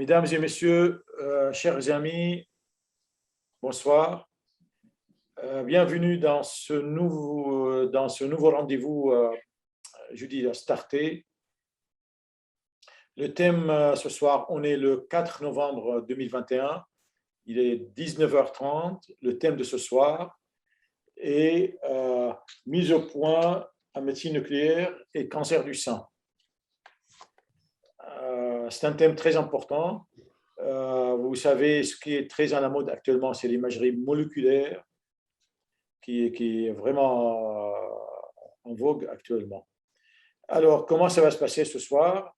Mesdames et messieurs, chers amis, bonsoir. Bienvenue dans ce nouveau rendez-vous jeudi à Starté. Le thème ce soir, on est le 4 novembre 2021. Il est 19h30. Le thème de ce soir est mise au point en médecine nucléaire et cancer du sein. C'est un thème très important. Vous savez, ce qui est très à la mode actuellement, c'est l'imagerie moléculaire qui est vraiment en vogue actuellement. Alors, comment ça va se passer ce soir?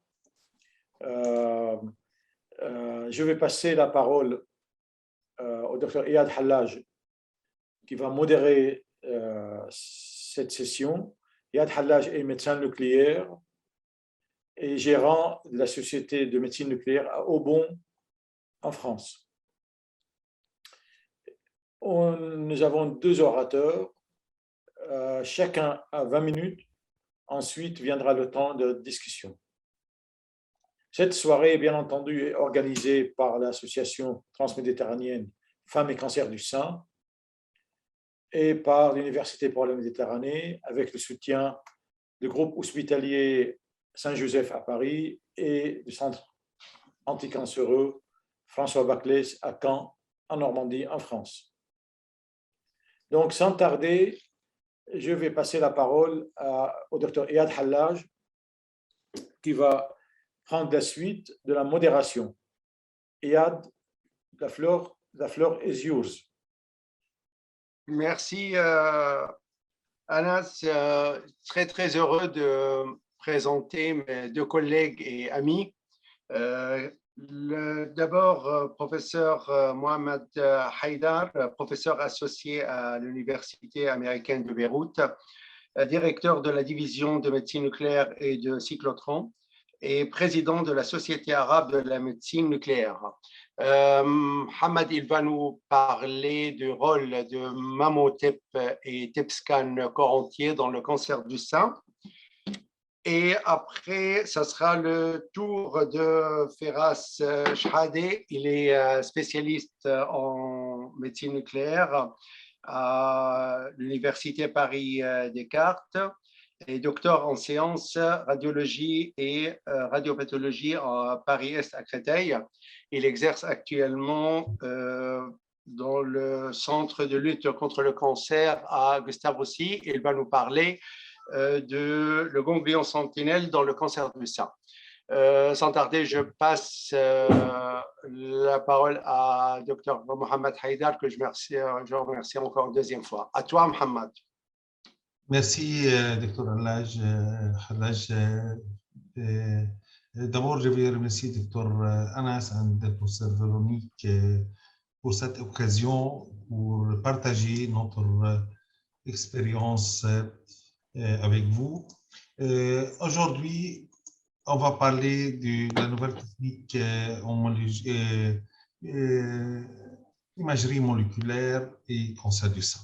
Je vais passer la parole au docteur Iyad Hallaj qui va modérer cette session. Iyad Hallaj est médecin nucléaire et gérant de la société de médecine nucléaire à Aubon, en France. Nous avons deux orateurs, chacun à 20 minutes. Ensuite viendra le temps de discussion. Cette soirée, bien entendu, est organisée par l'association transméditerranéenne Femmes et Cancer du Sein et par l'Université pour la Méditerranée avec le soutien du groupe hospitalier Saint-Joseph à Paris et du centre anticancéreux François Baclès à Caen, en Normandie, en France. Donc, sans tarder, je vais passer la parole au docteur Iyad Hallaj, qui va prendre la suite de la modération. Iyad, la floor is yours. Merci, Anas. Très heureux de présenter mes deux collègues et amis. D'abord, professeur Mohamed Haïdar, professeur associé à l'Université américaine de Beyrouth, directeur de la division de médecine nucléaire et de cyclotron et président de la Société arabe de la médecine nucléaire. Mohamed, il va nous parler du rôle de mammotep et TEP-scan corps entier dans le cancer du sein. Et après, ça sera le tour de Feras Shhadeh. Il est spécialiste en médecine nucléaire à l'Université Paris-Descartes et docteur en sciences, radiologie et radiopathologie à Paris-Est à Créteil. Il exerce actuellement dans le centre de lutte contre le cancer à Gustave Roussy. Il va nous parler de le ganglion sentinelle dans le cancer du sein. Sans tarder, je passe la parole à Dr Mohamed Haïdar, que je remercie encore une deuxième fois. À toi, Mohamed. Merci, Dr Hallaj. D'abord, je vais remercier Dr Anas et Dr Véronique pour cette occasion pour partager notre expérience avec vous. Aujourd'hui, on va parler de la nouvelle technique en imagerie moléculaire et cancer du sein.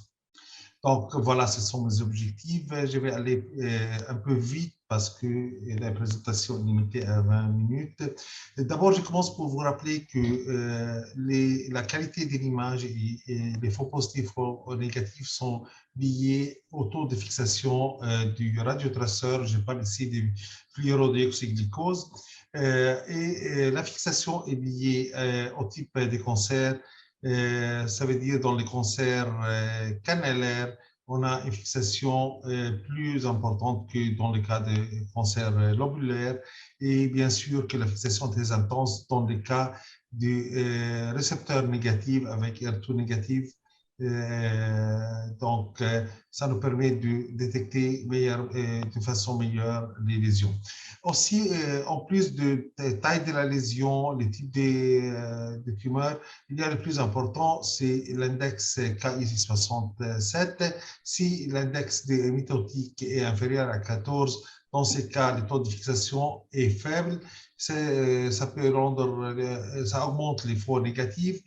Donc voilà, ce sont mes objectifs. Je vais aller un peu vite parce que la présentation est limitée à 20 minutes. D'abord, je commence pour vous rappeler que la qualité de l'image et les faux positifs ou négatifs sont liés au taux de fixation du radiotraceur. Je parle ici du fluorodéoxyglucose. Et la fixation est liée au type de cancer. Ça veut dire dans les cancers canalaires, on a une fixation plus importante que dans le cas de cancer lobulaire et bien sûr que la fixation est très intense dans le cas de récepteurs négatifs avec HER2 négatif. Donc, ça nous permet de détecter de façon meilleure les lésions. Aussi, en plus de la taille de la lésion, le type de tumeur, il y a le plus important, c'est l'index Ki67. Si l'index des mitotiques est inférieur à 14, dans ces cas, le taux de fixation est faible. Ça peut ça augmente les faux négatifs.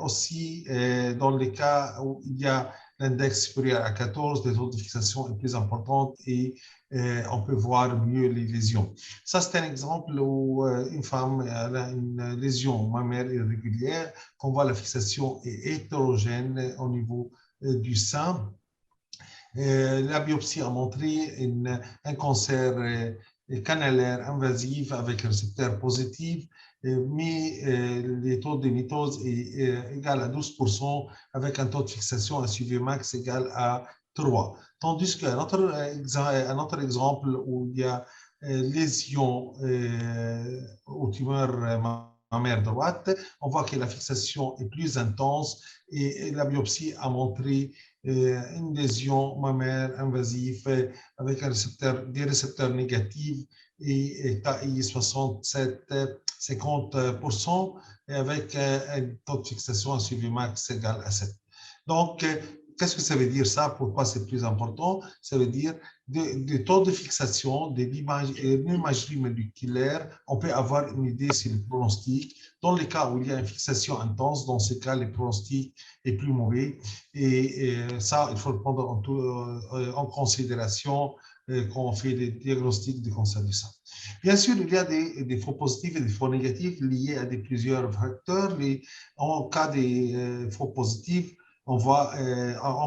Aussi, dans les cas où il y a l'index supérieur à 14, le taux de fixation est plus important et on peut voir mieux les lésions. Ça, c'est un exemple où une femme a une lésion mammaire irrégulière, qu'on voit la fixation est hétérogène au niveau du sein. La biopsie a montré un cancer canalaire invasif avec récepteur positif, mais les taux de mitose est égal à 12% avec un taux de fixation à suivi max égal à 3. Tandis qu'un autre exemple où il y a lésion aux tumeurs mammaire droite, on voit que la fixation est plus intense et la biopsie a montré une lésion mammaire invasive avec des récepteurs négatifs et KI 67-50% et avec un taux de fixation à suivi max égal à 7. Donc, qu'est-ce que ça veut dire ça? Pourquoi c'est plus important? Ça veut dire des taux de fixation, de l'imagerie moléculaire, on peut avoir une idée sur le pronostic. Dans les cas où il y a une fixation intense, dans ces cas, le pronostic est plus mauvais. Et ça, il faut le prendre en considération quand on fait des diagnostics du cancer du sein. Bien sûr, il y a des faux positifs et des faux négatifs liés à plusieurs facteurs. Mais en cas des faux positifs, on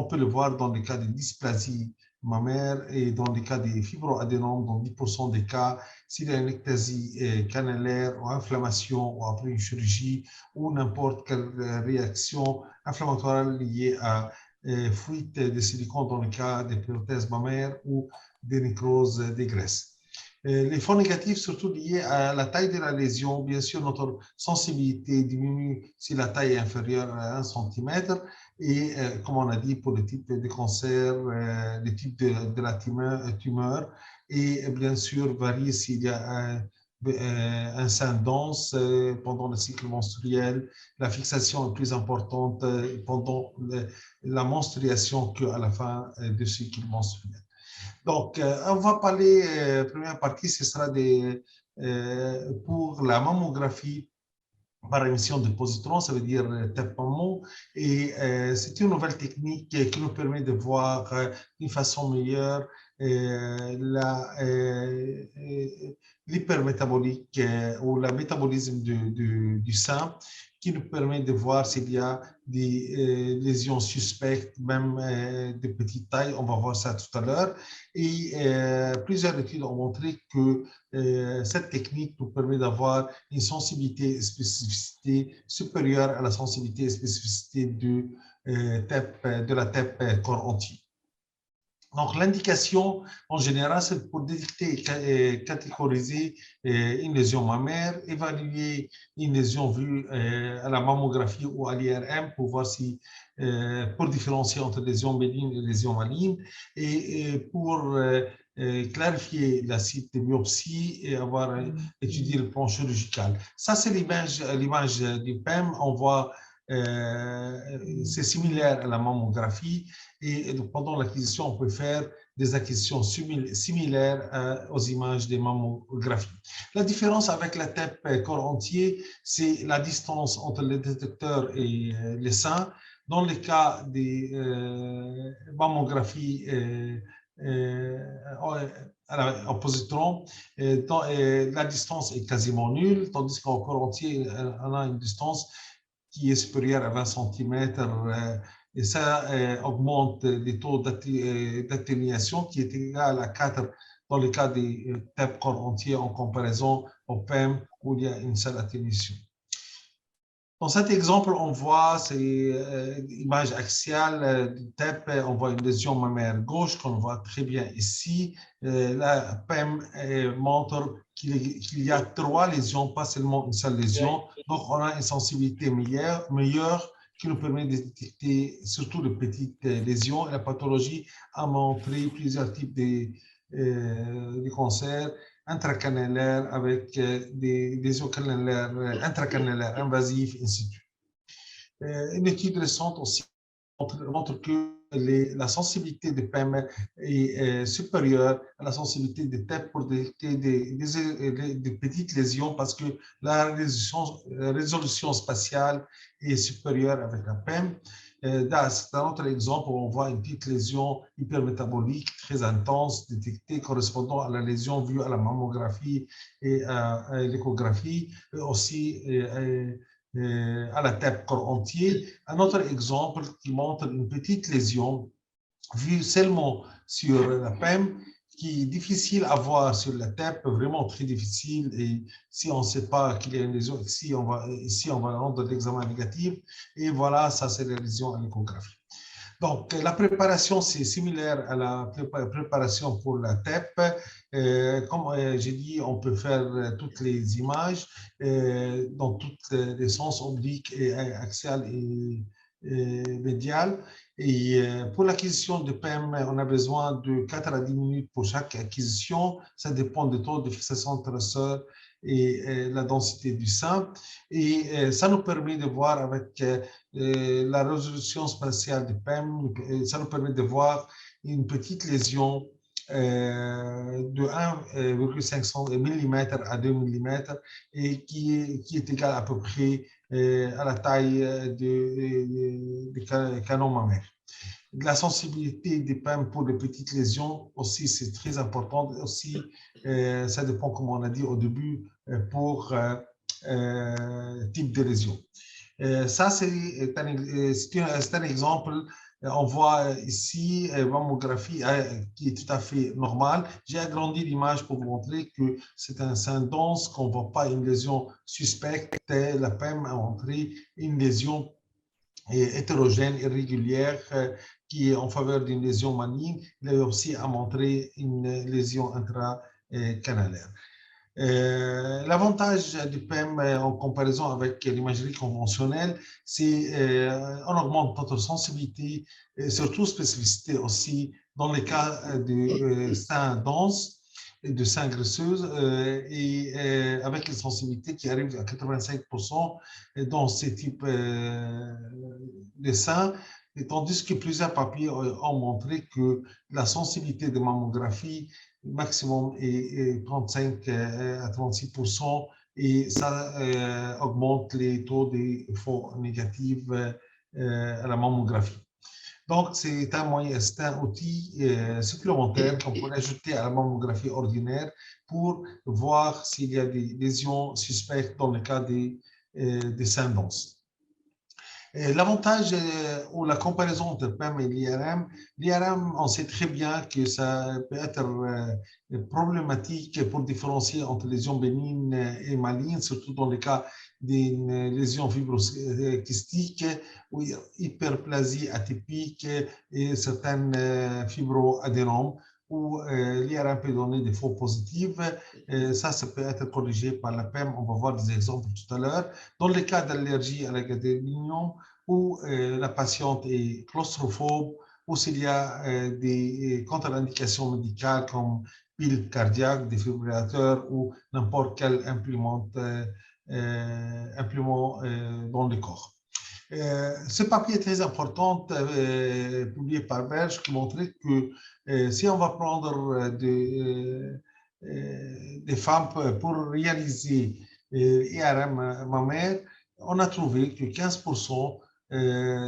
peut le voir dans les cas de dysplasie mammaire et dans les cas des fibroadénomes, dans 10% des cas, s'il y a une ectasie canalaire ou inflammation ou après une chirurgie ou n'importe quelle réaction inflammatoire liée à fuite de silicone dans le cas des prothèses mammaires ou des nécroses des graisses. Les faux négatifs, surtout liés à la taille de la lésion, bien sûr, notre sensibilité diminue si la taille est inférieure à 1 cm. Et comme on a dit, pour le type de cancer, le type de la tumeur, et bien sûr, varie s'il y a un sein dense pendant le cycle menstruel, la fixation est plus importante pendant la menstruation qu'à la fin du cycle menstruel. Donc, on va parler, première partie, ce sera pour la mammographie par émission de positrons, ça veut dire TEP mammo, et c'est une nouvelle technique qui nous permet de voir d'une façon meilleure l'hypermétabolique ou le métabolisme du sein, qui nous permet de voir s'il y a des lésions suspectes, même de petite taille. On va voir ça tout à l'heure. Et plusieurs études ont montré que cette technique nous permet d'avoir une sensibilité et spécificité supérieure à la sensibilité et spécificité de la TEP corps entier. Donc, l'indication, en général, c'est pour détecter et catégoriser une lésion mammaire, évaluer une lésion vue à la mammographie ou à l'IRM pour voir si, pour différencier entre lésions bénignes et lésions malignes, et pour clarifier la site de biopsie et avoir étudié le plan chirurgical. Ça, c'est l'image du PEM. On voit c'est similaire à la mammographie et donc pendant l'acquisition, on peut faire des acquisitions similaires aux images des mammographies. La différence avec la TEP corps entier, c'est la distance entre le détecteur et les seins. Dans le cas des mammographies en positron, la distance est quasiment nulle, tandis qu'en corps entier, on a une distance qui est supérieure à 20 cm, et ça augmente les taux d'atténuation qui est égal à 4 dans le cas des TEP corps entier en comparaison au PEM où il y a une seule atténuation. Dans cet exemple, on voit ces images axiales du TEP, on voit une lésion mammaire gauche qu'on voit très bien ici. La PEM montre qu'il y a 3 lésions, pas seulement une seule lésion. Donc, on a une sensibilité meilleure qui nous permet de détecter surtout les petites lésions. Et la pathologie a montré plusieurs types de cancers intracanalaires avec des lésions canalaires intracanalaires invasives, ainsi de suite. Une étude récente aussi montre que la sensibilité de PEM est supérieure à la sensibilité de TEP pour détecter des petites lésions parce que la résolution spatiale est supérieure avec la PEM. C'est un autre exemple où on voit une petite lésion hypermétabolique très intense détectée correspondant à la lésion vue à la mammographie et à l'échographie, aussi à la tête corps entier. Un autre exemple qui montre une petite lésion vue seulement sur la PEM, qui est difficile à voir sur la tête, vraiment très difficile. Et si on ne sait pas qu'il y a une lésion, ici on va rendre l'examen négatif. Et voilà, ça c'est la lésion à l'échographie. Donc, la préparation, c'est similaire à la préparation pour la TEP. Comme j'ai dit, on peut faire toutes les images dans tous les sens, obliques et axial et médial. Et pour l'acquisition de PEM, on a besoin de 4 à 10 minutes pour chaque acquisition. Ça dépend du taux de fixation de traceur et la densité du sein. Et ça nous permet de voir avec la résolution spatiale de PEM, ça nous permet de voir une petite lésion de 1,5 mm à 2 mm et qui est égale à peu près à la taille du canon mammaire. La sensibilité des PEM pour les petites lésions aussi, c'est très important. Aussi, ça dépend, comme on a dit au début, pour type de lésion. Ça, c'est un exemple. On voit ici une mammographie qui est tout à fait normale. J'ai agrandi l'image pour vous montrer que c'est un sein dense, qu'on ne voit pas une lésion suspecte. La PEM a montré une lésion hétérogène, irrégulière, qui est en faveur d'une lésion maligne. Il a aussi à montrer une lésion intracanalaire. L'avantage du PEM en comparaison avec l'imagerie conventionnelle, c'est on augmente notre sensibilité et surtout spécificité aussi dans les cas de seins denses et de seins graisseuses et avec une sensibilité qui arrive à 85% dans ces types de seins. Et tandis que plusieurs papiers ont montré que la sensibilité de mammographie maximum est 35 à 36% et ça augmente les taux de faux négatifs à la mammographie. Donc, c'est un moyen, c'est un outil supplémentaire qu'on pourrait ajouter à la mammographie ordinaire pour voir s'il y a des lésions suspectes dans le cas des seins denses. L'avantage ou la comparaison entre PEM et l'IRM, on sait très bien que ça peut être problématique pour différencier entre lésions bénignes et malignes, surtout dans le cas d'une lésion fibrokystique ou hyperplasie atypique et certaines fibroadénomes où l'IRM peut donner des faux positifs. Ça peut être corrigé par la PEM. On va voir des exemples tout à l'heure. Dans le cas d'allergie à la gadolinium, où la patiente est claustrophobe, ou s'il y a des contre-indications médicales comme pile cardiaque, défibrillateur ou n'importe quel implément dans le corps. Ce papier est très important, publié par Berge, qui montrait que si on va prendre des femmes pour réaliser IRM mammaire, on a trouvé que 15%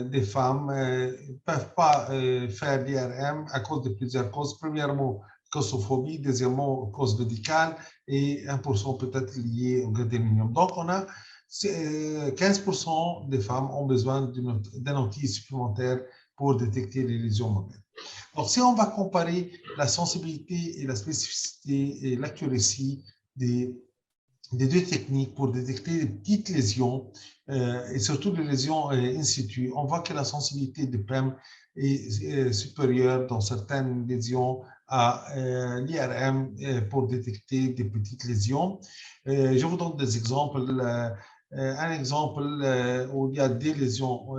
des femmes ne peuvent pas faire l'IRM à cause de plusieurs causes. Premièrement, claustrophobie, deuxièmement, cause médicale et 1% peut-être lié au gadolinium. Donc, on a 15% des femmes ont besoin d'un outil supplémentaire pour détecter les lésions mammaires. Donc, si on va comparer la sensibilité et la spécificité et l'accuracy des deux techniques pour détecter les petites lésions et surtout les lésions in situ, on voit que la sensibilité de PEM est supérieure dans certaines lésions à l'IRM pour détecter des petites lésions. Je vous donne des exemples. Un exemple où il y a des lésions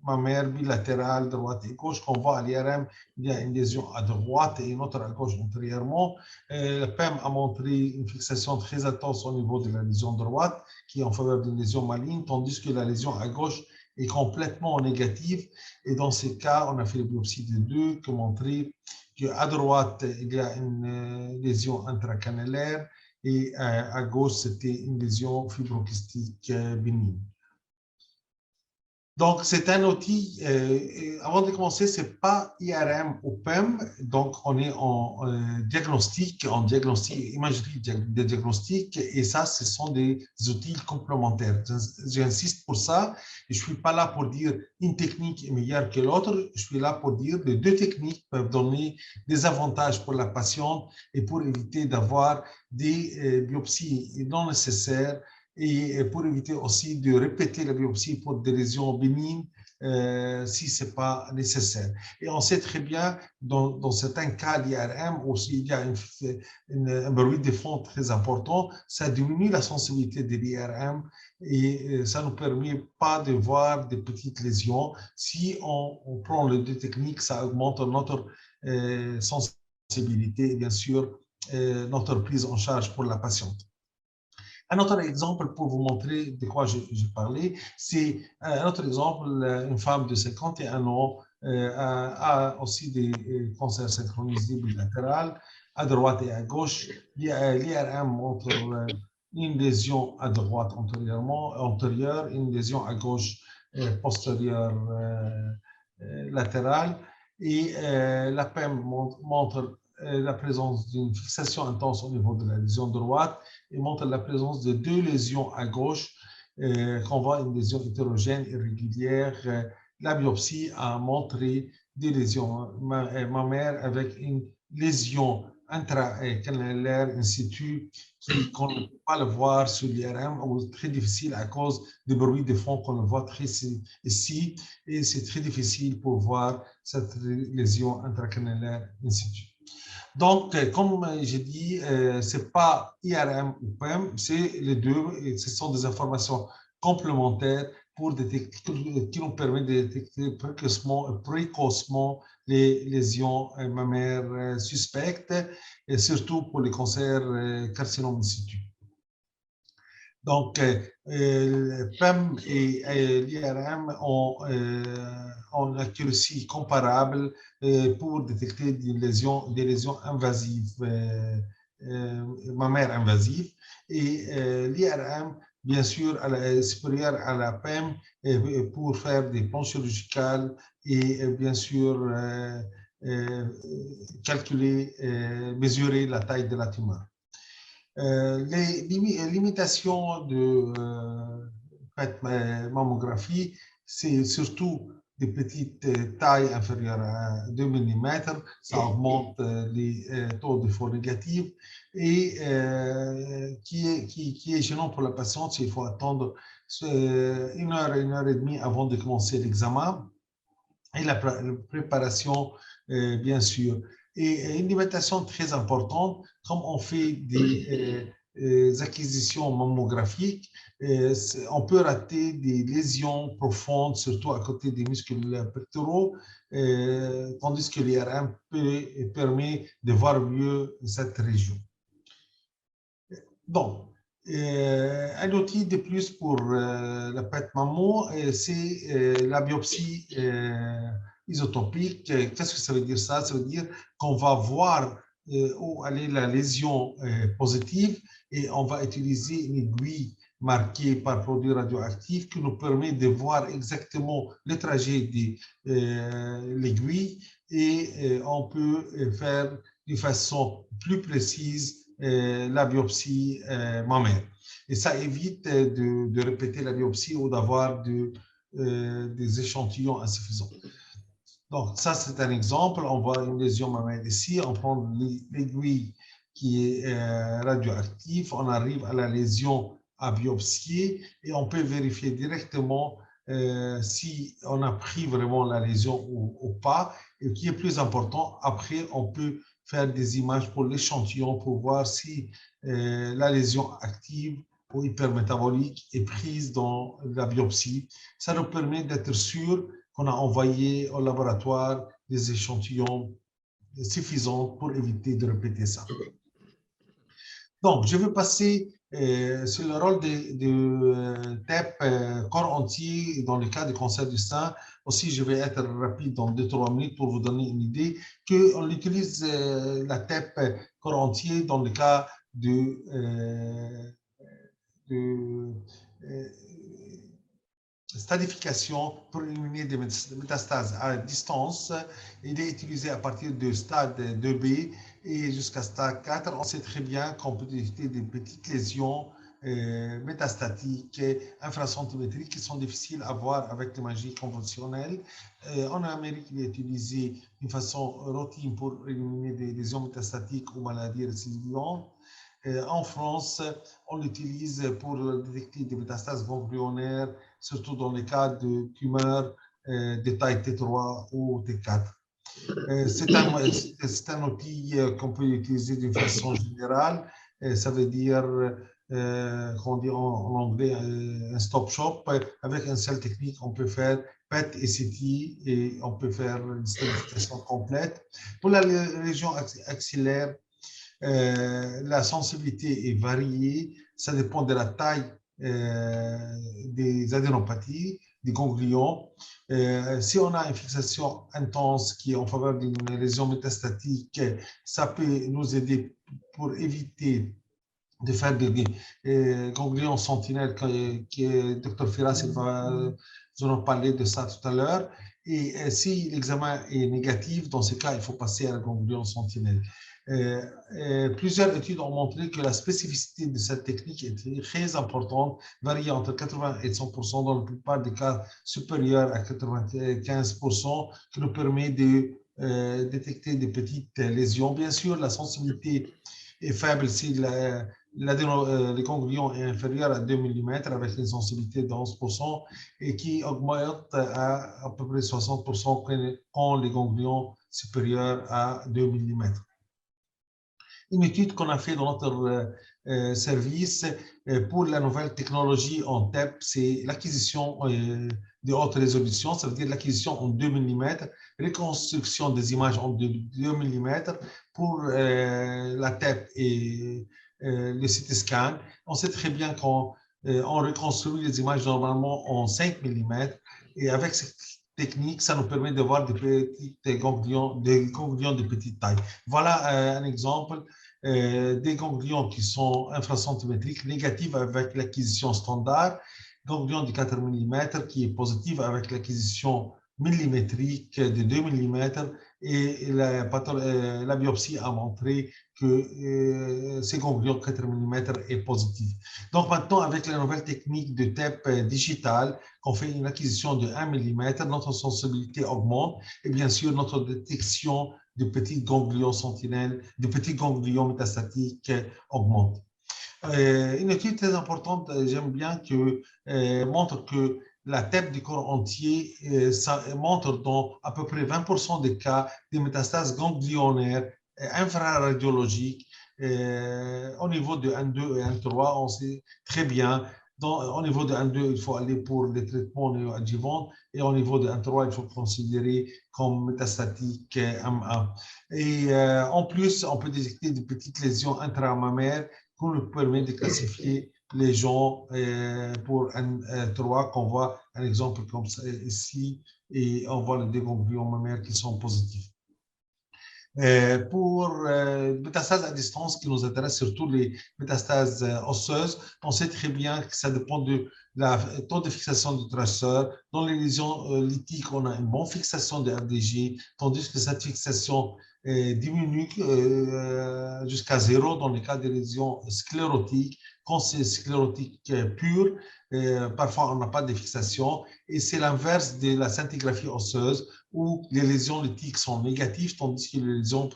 mammaire bilatérale droite et gauche, qu'on voit à l'IRM, il y a une lésion à droite et une autre à gauche antérieurement. Le PEM a montré une fixation très intense au niveau de la lésion droite, qui est en faveur d'une lésion maligne, tandis que la lésion à gauche est complètement négative. Et dans ces cas, on a fait les biopsies des deux qui ont montré qu'à droite, il y a une lésion intracanalaire et à gauche, c'était une lésion fibrokystique bénigne. Donc, c'est un outil, avant de commencer, ce n'est pas IRM ou PEM, donc on est en diagnostic, en diagnostic, imagerie de diagnostic, et ça, ce sont des outils complémentaires. J'insiste pour ça, et je ne suis pas là pour dire une technique est meilleure que l'autre, je suis là pour dire que les deux techniques peuvent donner des avantages pour la patiente et pour éviter d'avoir des biopsies non nécessaires et pour éviter aussi de répéter la biopsie pour des lésions bénignes si ce n'est pas nécessaire. Et on sait très bien, dans certains cas d'IRM, aussi il y a un bruit de fond très important, ça diminue la sensibilité de l'IRM et ça ne nous permet pas de voir des petites lésions. Si on prend les deux techniques, ça augmente notre sensibilité et bien sûr notre prise en charge pour la patiente. Un autre exemple pour vous montrer de quoi j'ai parlé, c'est un autre exemple, une femme de 51 ans a aussi des cancers synchronisés bilatéraux à droite et à gauche. L'IRM montre une lésion à droite antérieure, une lésion à gauche postérieure latérale et la PEM montre la présence d'une fixation intense au niveau de la lésion droite et montre la présence de deux lésions à gauche, qu'on voit une lésion hétérogène irrégulière. La biopsie a montré des lésions mammaires avec une lésion intracanalaire in situ qu'on ne peut pas le voir sur l'IRM ou très difficile à cause du bruit de fond qu'on voit très ici et c'est très difficile pour voir cette lésion intracanalaire in situ. Donc, comme j'ai dit, ce n'est pas IRM ou PEM, c'est les deux. Et ce sont des informations complémentaires pour détecter, qui nous permettent de détecter précocement les lésions mammaires suspectes, et surtout pour les cancers carcinomes in situ. Donc, PEM et l'IRM ont une accuracy comparable pour détecter des lésions invasives, mammaires invasives. Et l'IRM, bien sûr, est supérieur à la PEM pour faire des plans chirurgicales et bien sûr calculer, mesurer la taille de la tumeur. Les limitations de mammographie, c'est surtout des petites tailles inférieures à 2 mm, ça augmente les taux de faux négatifs et qui est gênant pour la patiente, il faut attendre une heure et demie avant de commencer l'examen et la préparation, bien sûr. Et une limitation très importante, comme on fait des acquisitions mammographiques, on peut rater des lésions profondes, surtout à côté des muscles pectoraux, tandis que l'IRM permet de voir mieux cette région. Donc, un outil de plus pour la PET mammo, c'est la biopsie isotopique. Qu'est-ce que ça veut dire ça? Ça veut dire qu'on va voir où est la lésion positive et on va utiliser une aiguille marquée par produit radioactif qui nous permet de voir exactement le trajet de l'aiguille et on peut faire de façon plus précise la biopsie mammaire. Et ça évite de répéter la biopsie ou d'avoir des échantillons insuffisants. Donc, ça, c'est un exemple. On voit une lésion mammaire ici. On prend l'aiguille qui est radioactive. On arrive à la lésion à biopsier et on peut vérifier directement si on a pris vraiment la lésion ou pas. Et qui est plus important, après, on peut faire des images pour l'échantillon pour voir si la lésion active ou hypermétabolique est prise dans la biopsie. Ça nous permet d'être sûr qu'on a envoyé au laboratoire des échantillons suffisants pour éviter de répéter ça. Donc, je vais passer sur le rôle de TEP corps entier dans le cas du cancer du sein. Aussi, je vais être rapide dans 2-3 minutes pour vous donner une idée qu'on utilise la TEP corps entier dans le cas de stadification pour éliminer des métastases à distance. Il est utilisé à partir du stade 2B et jusqu'à stade 4. On sait très bien qu'on peut détecter des petites lésions métastatiques, infracentimétriques qui sont difficiles à voir avec l'imagerie conventionnelle. En Amérique, il est utilisé d'une façon routine pour éliminer des lésions métastatiques ou maladies récidivantes. En France, on l'utilise pour détecter des métastases ganglionnaires, surtout dans les cas de tumeurs de taille T3 ou T4. C'est un outil qu'on peut utiliser d'une façon générale. Ça veut dire, qu'on dit en anglais, un stop shop. Avec une seule technique, on peut faire PET et CT et on peut faire une stadification complète. Pour la région axillaire, la sensibilité est variée, ça dépend de la taille des adénopathies, des ganglions. Si on a une fixation intense qui est en faveur d'une lésion métastatique, ça peut nous aider pour éviter de faire des ganglions sentinelles, que Dr. Firas va nous en parler de ça tout à l'heure. Et si l'examen est négatif, dans ce cas, il faut passer à la ganglion sentinelle. Plusieurs études ont montré que la spécificité de cette technique est très importante, variant entre 80 et 100%, dans la plupart des cas supérieurs à 95%, qui nous permet de détecter des petites lésions. Bien sûr, la sensibilité est faible si les ganglions est inférieur à 2 mm avec une sensibilité de 11% et qui augmente à peu près 60% quand les ganglions supérieurs à 2 mm. Une étude qu'on a fait dans notre service pour la nouvelle technologie en TEP, c'est l'acquisition de haute résolution, ça veut dire l'acquisition en 2 mm, reconstruction des images en 2 mm pour la TEP et le CT scan. On sait très bien qu'on reconstruit les images normalement en 5 mm et avec cette technique, ça nous permet de voir des petits ganglions de petite taille. Voilà un exemple des ganglions qui sont infracentimétriques négatifs avec l'acquisition standard, ganglion de 4 mm qui est positif avec l'acquisition millimétrique de 2 mm et la biopsie a montré que ces ganglions 4 mm est positif. Donc maintenant, avec la nouvelle technique de TEP digital, qu'on fait une acquisition de 1 mm, notre sensibilité augmente et bien sûr notre détection de petits ganglions sentinelles, de petits ganglions métastatiques augmente. Une étude très importante, j'aime bien, que montre que la TEP du corps entier, ça montre dans à peu près 20% des cas des métastases ganglionnaires infraradiologiques au niveau de 1,2 et 1,3. On sait très bien, au niveau de 1,2, il faut aller pour les traitements néoadjuvants et au niveau de 1,3, il faut considérer comme métastatique M1. Et en plus, on peut détecter des petites lésions intramammaires qui nous permet de classifier les gens pour un 3, qu'on voit un exemple comme ça ici, et on voit les ganglions mammaires qui sont positifs. Pour métastases à distance qui nous intéresse, surtout les métastases osseuses, on sait très bien que ça dépend de la taux de fixation du traceur. Dans les lésions lithiques, on a une bonne fixation de RDG, tandis que cette fixation diminue jusqu'à 0 dans les cas des lésions sclérotiques. Quand c'est sclérotique pur, parfois on n'a pas de fixation, et c'est l'inverse de la scintigraphie osseuse où les lésions lithiques sont négatives, tandis que les lésions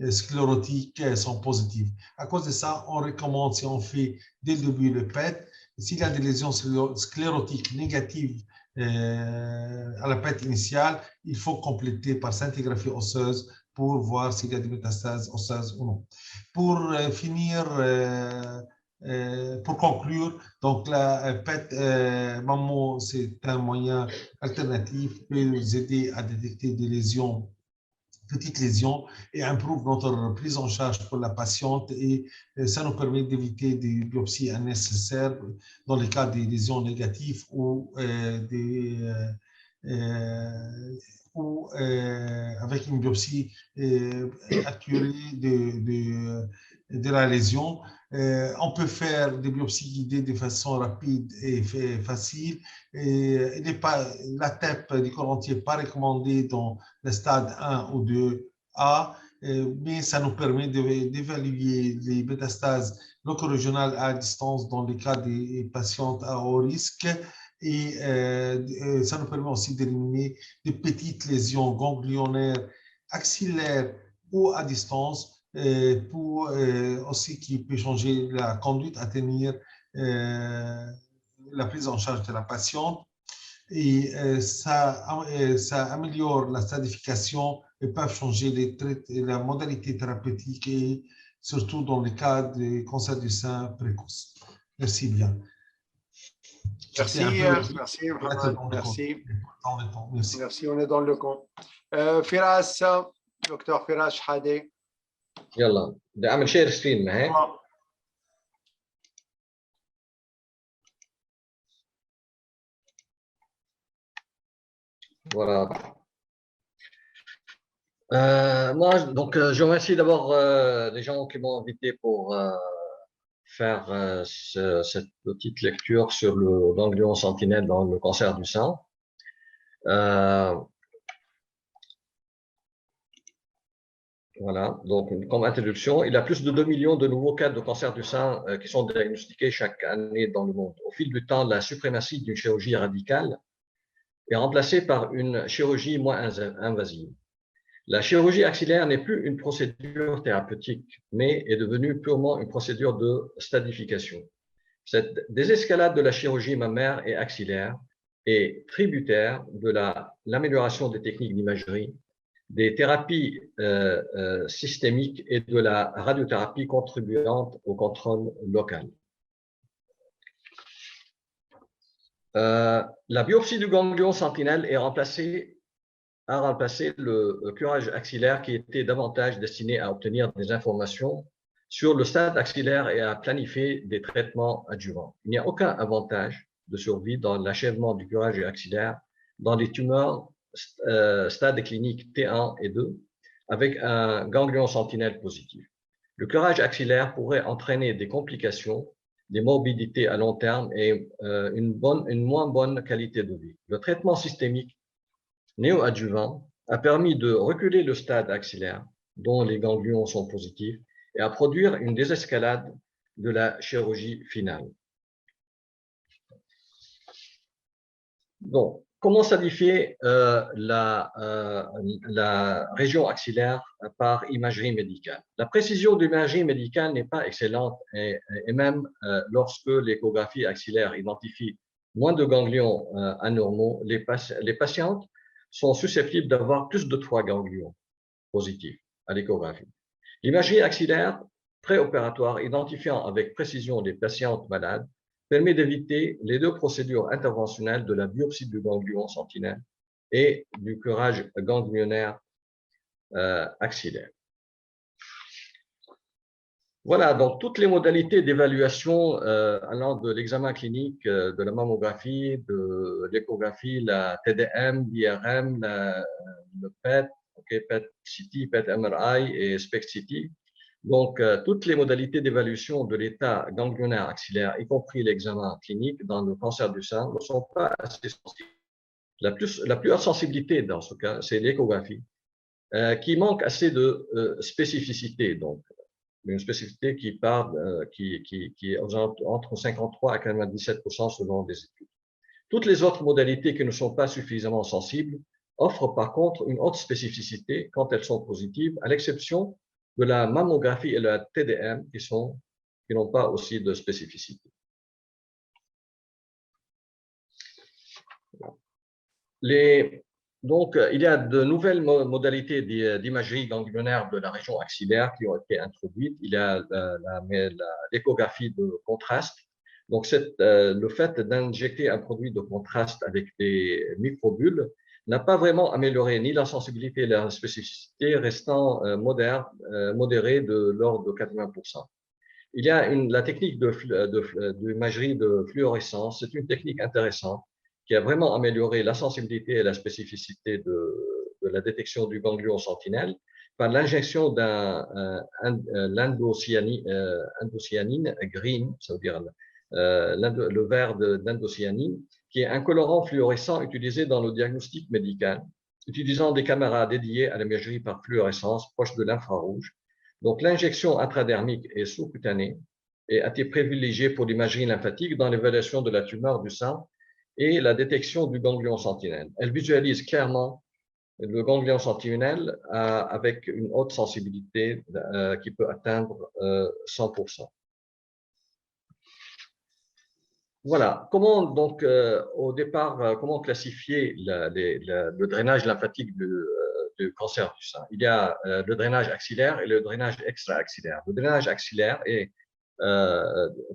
sclérotiques sont positives. À cause de ça, on recommande, si on fait dès le début le PET, s'il y a des lésions sclérotiques négatives à la PET initiale, il faut compléter par scintigraphie osseuse pour voir s'il y a des métastases osseuses ou non. Pour finir, pour conclure, donc la PET mammo, c'est un moyen alternatif qui peut nous aider à détecter des lésions, petites lésions, et improuve notre prise en charge pour la patiente, et ça nous permet d'éviter des biopsies unnecessaires dans le cas des lésions négatives ou avec une biopsie accurée de la lésion. On peut faire des biopsies guidées de façon rapide et facile. Et la TEP du corps entier n'est pas recommandée dans le stade 1 ou 2A, mais ça nous permet d'évaluer les métastases loco-régionales à distance dans les cas des patientes à haut risque. Et ça nous permet aussi d'éliminer des petites lésions ganglionnaires axillaires ou à distance pour aussi qui peut changer la conduite à tenir la prise en charge de la patiente. Et ça améliore la stadification et peuvent changer la modalité thérapeutique et surtout dans le cas des cancers du sein précoce. Merci bien. Merci, merci, Mohamed. Merci. Merci, on est dans le compte. Firas, docteur Firas Shahade. يلا بدي اعمل شير سكرين هيك. Voilà. Je remercie d'abord les gens qui m'ont invité pour faire cette petite lecture sur le ganglion sentinelle dans le cancer du sein. Voilà, donc comme introduction, il y a plus de 2 millions de nouveaux cas de cancer du sein qui sont diagnostiqués chaque année dans le monde. Au fil du temps, la suprématie d'une chirurgie radicale est remplacée par une chirurgie moins invasive. La chirurgie axillaire n'est plus une procédure thérapeutique, mais est devenue purement une procédure de stadification. Cette désescalade de la chirurgie mammaire et axillaire est tributaire de l'amélioration des techniques d'imagerie, des thérapies systémiques et de la radiothérapie contribuante au contrôle local. La biopsie du ganglion sentinelle a remplacé le curage axillaire qui était davantage destiné à obtenir des informations sur le stade axillaire et à planifier des traitements adjuvants. Il n'y a aucun avantage de survie dans l'achèvement du curage axillaire dans les tumeurs stade clinique T1 et 2 avec un ganglion sentinelle positif. Le curage axillaire pourrait entraîner des complications, des morbidités à long terme et une moins bonne qualité de vie. Le traitement systémique néoadjuvant a permis de reculer le stade axillaire dont les ganglions sont positifs et à produire une désescalade de la chirurgie finale. Donc, comment stadifier la région axillaire par imagerie médicale? La précision de l'imagerie médicale n'est pas excellente et même lorsque l'échographie axillaire identifie moins de ganglions anormaux, les patientes sont susceptibles d'avoir plus de 3 ganglions positifs à l'échographie. L'imagerie axillaire préopératoire identifiant avec précision les patientes malades permet d'éviter les 2 procédures interventionnelles de la biopsie du ganglion sentinelle et du curage ganglionnaire axillaire. Voilà, donc toutes les modalités d'évaluation allant de l'examen clinique, de la mammographie, de l'échographie, la TDM, l'IRM, le PET, PET-CT, PET-MRI et SPECT-CT. Donc, toutes les modalités d'évaluation de l'état ganglionnaire axillaire, y compris l'examen clinique dans le cancer du sein, ne sont pas assez sensibles. La plus haute sensibilité dans ce cas, c'est l'échographie, qui manque assez de spécificité. Donc, une spécificité qui est entre 53 à 97% selon les études. Toutes les autres modalités qui ne sont pas suffisamment sensibles offrent par contre une haute spécificité quand elles sont positives, à l'exception de la mammographie et la TDM qui n'ont pas aussi de spécificité. Donc, il y a de nouvelles modalités d'imagerie ganglionnaire de la région axillaire qui ont été introduites. Il y a l'échographie de contraste. Donc, le fait d'injecter un produit de contraste avec des microbules n'a pas vraiment amélioré ni la sensibilité ni la spécificité, restant modérée de l'ordre de 80%. Il y a la technique d'imagerie de fluorescence. C'est une technique intéressante qui a vraiment amélioré la sensibilité et la spécificité de la détection du ganglion sentinelle, par l'injection l'indocyanine green, ça veut dire le vert d'indocyanine, qui est un colorant fluorescent utilisé dans le diagnostic médical, utilisant des caméras dédiées à l'imagerie par fluorescence proche de l'infrarouge. Donc, l'injection intradermique et sous-cutanée a été privilégiée pour l'imagerie lymphatique dans l'évaluation de la tumeur du sein et la détection du ganglion sentinelle. Elle visualise clairement le ganglion sentinelle avec une haute sensibilité qui peut atteindre 100%. Voilà, comment donc au départ, comment classifier le drainage lymphatique du cancer du sein? Il y a le drainage axillaire et le drainage extra-axillaire. Le drainage axillaire est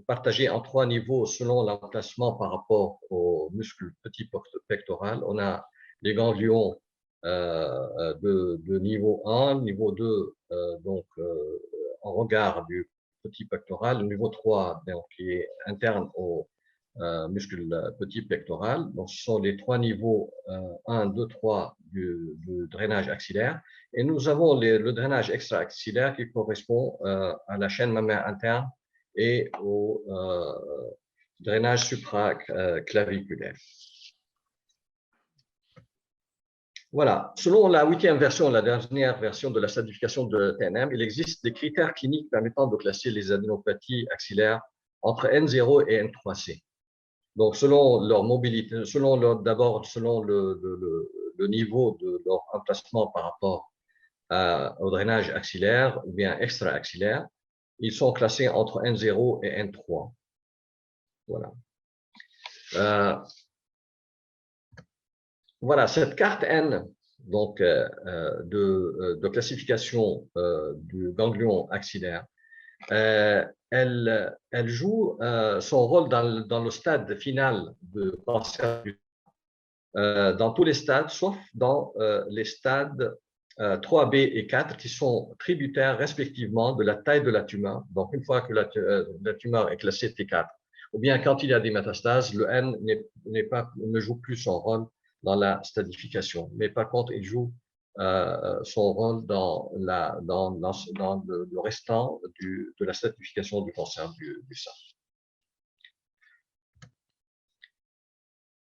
partagé en 3 niveaux selon l'emplacement par rapport au muscle petit pectoral. On a les ganglions de niveau 1, niveau 2, donc en regard du petit pectoral, le niveau 3 donc, qui est interne au muscle petit pectoral. Donc, ce sont les 3 niveaux 1, 2, 3 du drainage axillaire. Et nous avons le drainage extra-axillaire qui correspond à la chaîne mammaire interne et au drainage supraclaviculaire. Voilà. Selon la 8e version, la dernière version de la certification de TNM, il existe des critères cliniques permettant de classer les adénopathies axillaires entre N0 et N3C. Donc, selon leur mobilité, d'abord selon le niveau de leur emplacement par rapport au drainage axillaire ou bien extra-axillaire, ils sont classés entre N0 et N3. Voilà. Voilà, cette carte N donc, de classification du ganglion axillaire, elle joue son rôle dans le stade final de cancer dans tous les stades, sauf dans les stades 3B et 4 qui sont tributaires respectivement de la taille de la tumeur. Donc, une fois que la tumeur est classée T4, ou bien quand il y a des métastases, le N ne joue plus son rôle dans la stadification. Mais par contre, il joue son rôle dans le restant de la stadification du cancer du sein.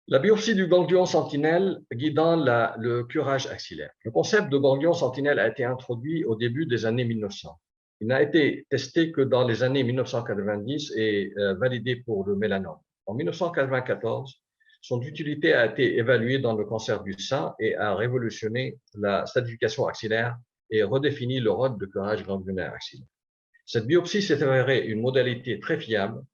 La biopsie du ganglion sentinelle guidant le curage axillaire. Le concept de ganglion sentinelle a été introduit au début des années 1900. Il n'a été testé que dans les années 1990 et validé pour le mélanome. En 1994, son utilité a été évaluée dans le cancer du sein et a révolutionné la stadification axillaire et redéfini le rôle de curage ganglionnaire axillaire. Cette biopsie s'est avérée une modalité très fiable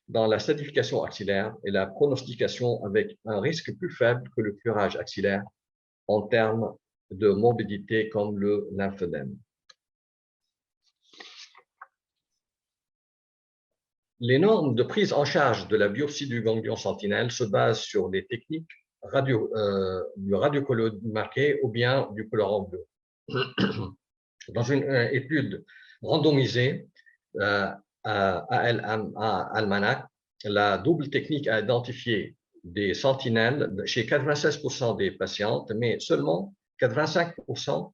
dans la stadification axillaire et la pronostication avec un risque plus faible que le curage axillaire en termes de morbidité comme le lymphœdème. Les normes de prise en charge de la biopsie du ganglion sentinelle se basent sur les techniques du radiocolloïde marqué ou bien du colorant bleu. Dans une étude randomisée, Almanac, la double technique a identifié des sentinelles chez 96% des patientes, mais seulement 85%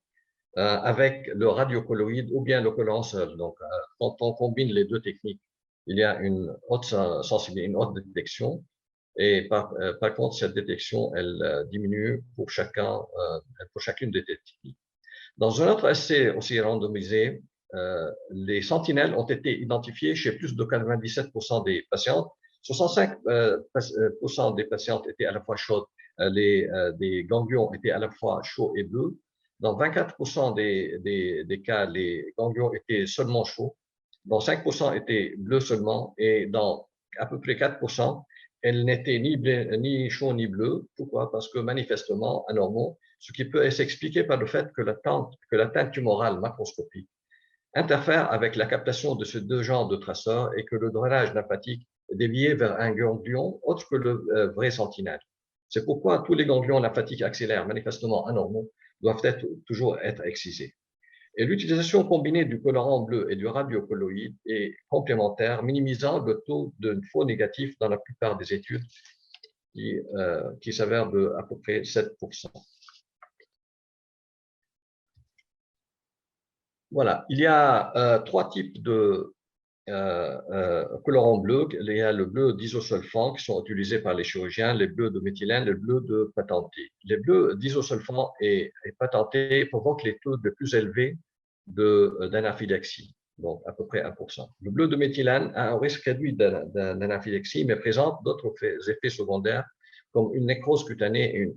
avec le radiocolloïde ou bien le colorant seul. Donc, quand on combine les deux techniques, il y a une haute sensibilité, une haute détection. Et par contre, cette détection, elle diminue pour chacune des techniques. Dans un autre essai aussi randomisé, les sentinelles ont été identifiées chez plus de 97% des patientes. 65% des patientes étaient à la fois chaudes. Des ganglions étaient à la fois chauds et bleus. Dans 24% des cas, les ganglions étaient seulement chauds. Dans 5% étaient bleus seulement. Et dans à peu près 4%, elles n'étaient ni chauds ni bleus. Pourquoi? Parce que manifestement anormaux, ce qui peut s'expliquer par le fait que la teinte tumorale macroscopique interfère avec la captation de ces deux genres de traceurs et que le drainage lymphatique est dévié vers un ganglion autre que le vrai sentinelle. C'est pourquoi tous les ganglions lymphatiques axillaires manifestement anormaux doivent toujours être excisés. Et l'utilisation combinée du colorant bleu et du radiocolloïde est complémentaire, minimisant le taux de faux négatifs dans la plupart des études qui s'avèrent de à peu près 7%. Voilà, il y a 3 types de colorants bleus. Il y a le bleu d'isosulfan qui sont utilisés par les chirurgiens, les bleus de méthylène, les bleus de patenté. Les bleus d'isosulfan et patenté provoquent les taux les plus élevés d'anaphylaxie, donc à peu près 1%. Le bleu de méthylène a un risque réduit d'anaphylaxie, mais présente d'autres effets secondaires comme une nécrose cutanée et une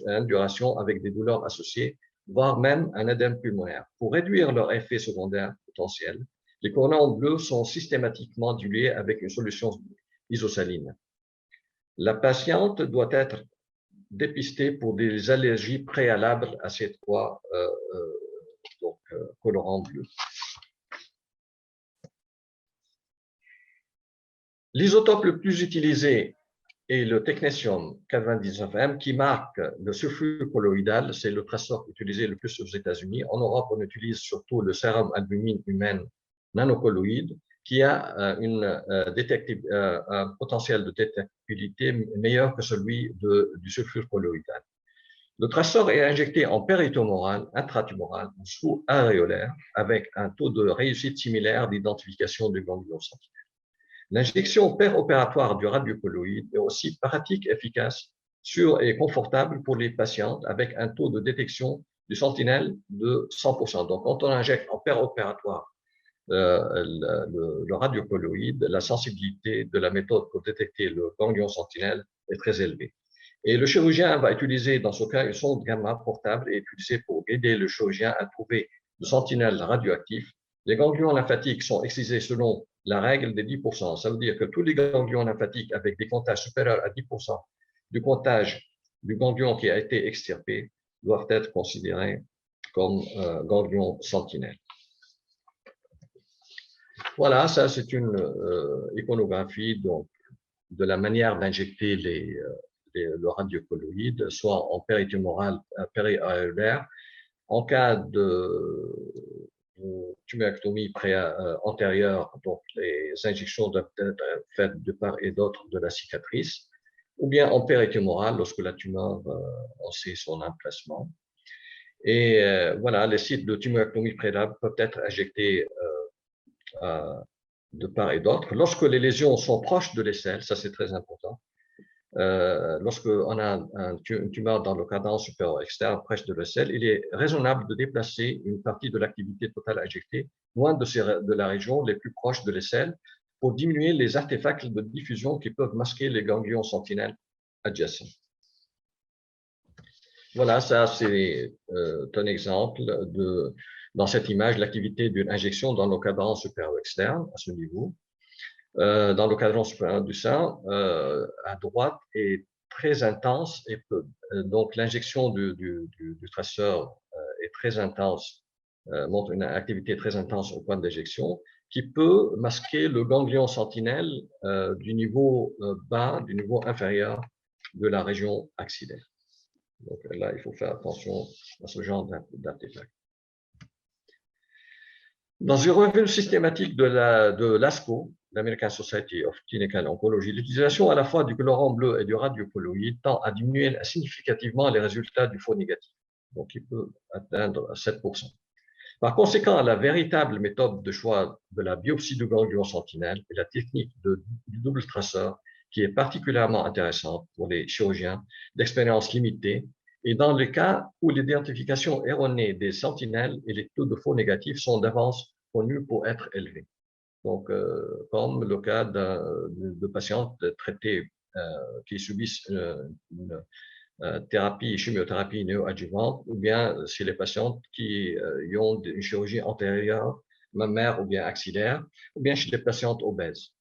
induration avec des douleurs associées, voire même un œdème pulmonaire. Pour réduire leurs effets secondaires potentiels, les colorants bleus sont systématiquement dilués avec une solution isosaline. La patiente doit être dépistée pour des allergies préalables à ces 3 colorants bleus. L'isotope le plus utilisé est le technétium 99M qui marque le sulfure colloïdal. C'est le traceur utilisé le plus aux États-Unis. En Europe, on utilise surtout le sérum albumine humaine nanocolloïde qui a un potentiel de détectabilité meilleur que celui du sulfure colloïdal. Le traceur est injecté en péritomoral, intratumoral ou sous-aréolaire avec un taux de réussite similaire d'identification du ganglion sentinelle. L'injection péropératoire du radiocolloïde est aussi pratique, efficace, sûre et confortable pour les patientes avec un taux de détection du sentinelle de 100%. Donc, quand on injecte en péropératoire le radiocolloïde, la sensibilité de la méthode pour détecter le ganglion sentinelle est très élevée. Et le chirurgien va utiliser, dans ce cas, une sonde gamma portable et utilisée pour aider le chirurgien à trouver le sentinelle radioactif. Les ganglions lymphatiques sont excisés selon la règle des 10%. Ça veut dire que tous les ganglions lymphatiques avec des comptages supérieurs à 10% du comptage du ganglion qui a été extirpé doivent être considérés comme ganglions sentinelles. Voilà, ça c'est une iconographie donc, de la manière d'injecter le radiocolloïde, soit en péritumoral, périaréolaire. En cas de tumérectomie antérieure, donc les injections doivent être faites de part et d'autre de la cicatrice, ou bien en péritumoral lorsque la tumeur en sait son emplacement. Et voilà, les sites de tumérectomie préalable peuvent être injectés de part et d'autre. Lorsque les lésions sont proches de l'aisselle, ça c'est très important, lorsqu'on a une tumeur dans le cadran supérieur externe proche de l'aisselle, il est raisonnable de déplacer une partie de l'activité totale injectée loin de la région les plus proches de l'aisselle pour diminuer les artefacts de diffusion qui peuvent masquer les ganglions sentinelles adjacents. Voilà, ça c'est un exemple dans cette image, l'activité d'une injection dans le cadran supérieur externe à ce niveau. Dans le cadran supérieur du sein, à droite, est très intense et donc l'injection du traceur est très intense, montre une activité très intense au point d'injection qui peut masquer le ganglion sentinelle du niveau bas, du niveau inférieur de la région axillaire. Donc là, il faut faire attention à ce genre d'artefact. Dans une revue systématique de l'ASCO, l'American Society of Clinical Oncology, l'utilisation à la fois du colorant bleu et du radiocolloïde tend à diminuer significativement les résultats du faux négatif. Donc, il peut atteindre 7%. Par conséquent, la véritable méthode de choix de la biopsie du ganglion sentinelle est la technique du double traceur, qui est particulièrement intéressante pour les chirurgiens d'expérience limitée et dans le cas où l'identification erronée des sentinelles et les taux de faux négatifs sont d'avance connus pour être élevés. Donc, comme le cas de patientes traitées qui subissent une chimiothérapie néoadjuvante, ou bien chez les patientes qui ont une chirurgie antérieure, mammaire ou bien axillaire, ou bien chez les patientes obèses.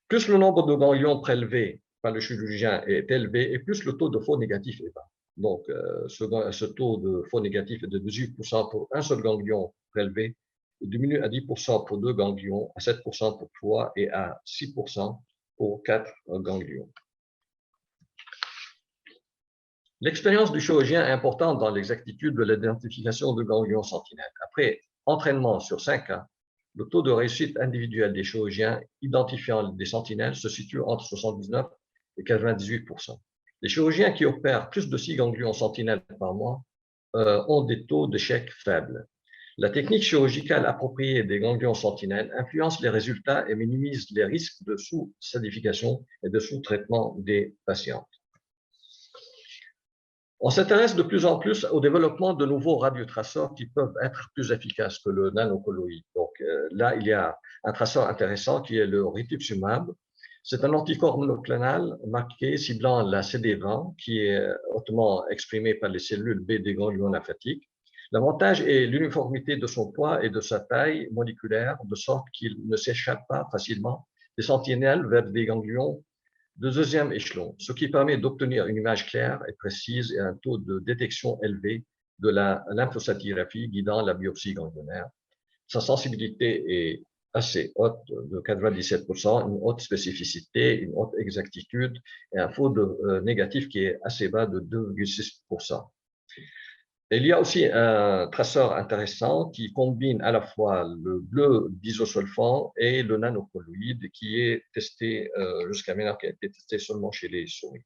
Plus le nombre de ganglions prélevés par le chirurgien est élevé, et plus le taux de faux négatif est bas. Donc, ce taux de faux négatif est de 18% pour un seul ganglion prélevé, diminue à 10% pour 2 ganglions, à 7% pour 3 et à 6% pour 4 ganglions. L'expérience du chirurgien est importante dans l'exactitude de l'identification de ganglions sentinelles. Après entraînement sur 5 ans, le taux de réussite individuel des chirurgiens identifiant des sentinelles se situe entre 79 et 98%. Les chirurgiens qui opèrent plus de 6 ganglions sentinelles par mois ont des taux d'échec faibles. La technique chirurgicale appropriée des ganglions sentinelles influence les résultats et minimise les risques de sous-sadification et de sous-traitement des patientes. On s'intéresse de plus en plus au développement de nouveaux radiotraceurs qui peuvent être plus efficaces que le nanocolloïde. Donc là, il y a un traceur intéressant qui est le rituximab. C'est un anticorps monoclonal marqué ciblant la CD20 qui est hautement exprimée par les cellules B des ganglions lymphatiques. L'avantage est l'uniformité de son poids et de sa taille moléculaire, de sorte qu'il ne s'échappe pas facilement des sentinelles vers des ganglions de deuxième échelon, ce qui permet d'obtenir une image claire et précise et un taux de détection élevé de la lymphocytographie guidant la biopsie ganglionnaire. Sa sensibilité est assez haute, de 97%, une haute spécificité, une haute exactitude et un faux négatif qui est assez bas de 2,6%. Il y a aussi un traceur intéressant qui combine à la fois le bleu d'isosulfan et le nanocolloïde qui est testé jusqu'à maintenant, qui a été testé seulement chez les souris.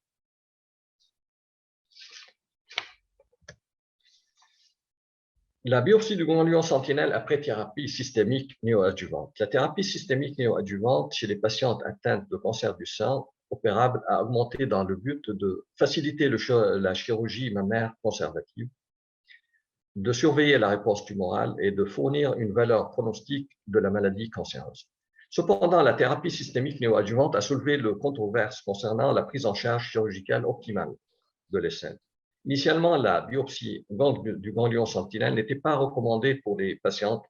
La biopsie du ganglion sentinelle après thérapie systémique néoadjuvante. La thérapie systémique néoadjuvante chez les patientes atteintes de cancer du sein opérable a augmenté dans le but de faciliter la chirurgie mammaire conservative, de surveiller la réponse tumorale et de fournir une valeur pronostique de la maladie cancéreuse. Cependant, la thérapie systémique néoadjuvante a soulevé le controverse concernant la prise en charge chirurgicale optimale de l'ESSEN. Initialement, la biopsie du ganglion sentinelle n'était pas recommandée pour les patientes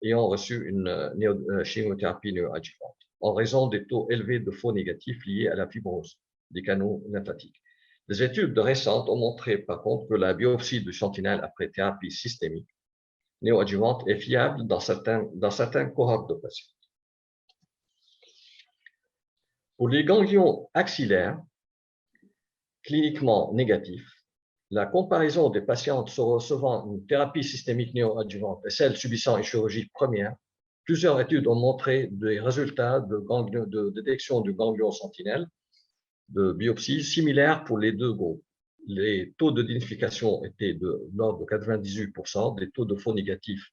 ayant reçu une chimiothérapie néoadjuvante en raison des taux élevés de faux négatifs liés à la fibrose des canaux lymphatiques. Des études récentes ont montré, par contre, que la biopsie du sentinelle après thérapie systémique néoadjuvante est fiable dans certains cohortes de patients. Pour les ganglions axillaires cliniquement négatifs, la comparaison des patientes recevant une thérapie systémique néoadjuvante et celles subissant une chirurgie première, plusieurs études ont montré des résultats de détection du ganglion sentinelle de biopsie similaires pour les deux groupes. Les taux de dignification étaient de l'ordre de 98%, des taux de faux négatifs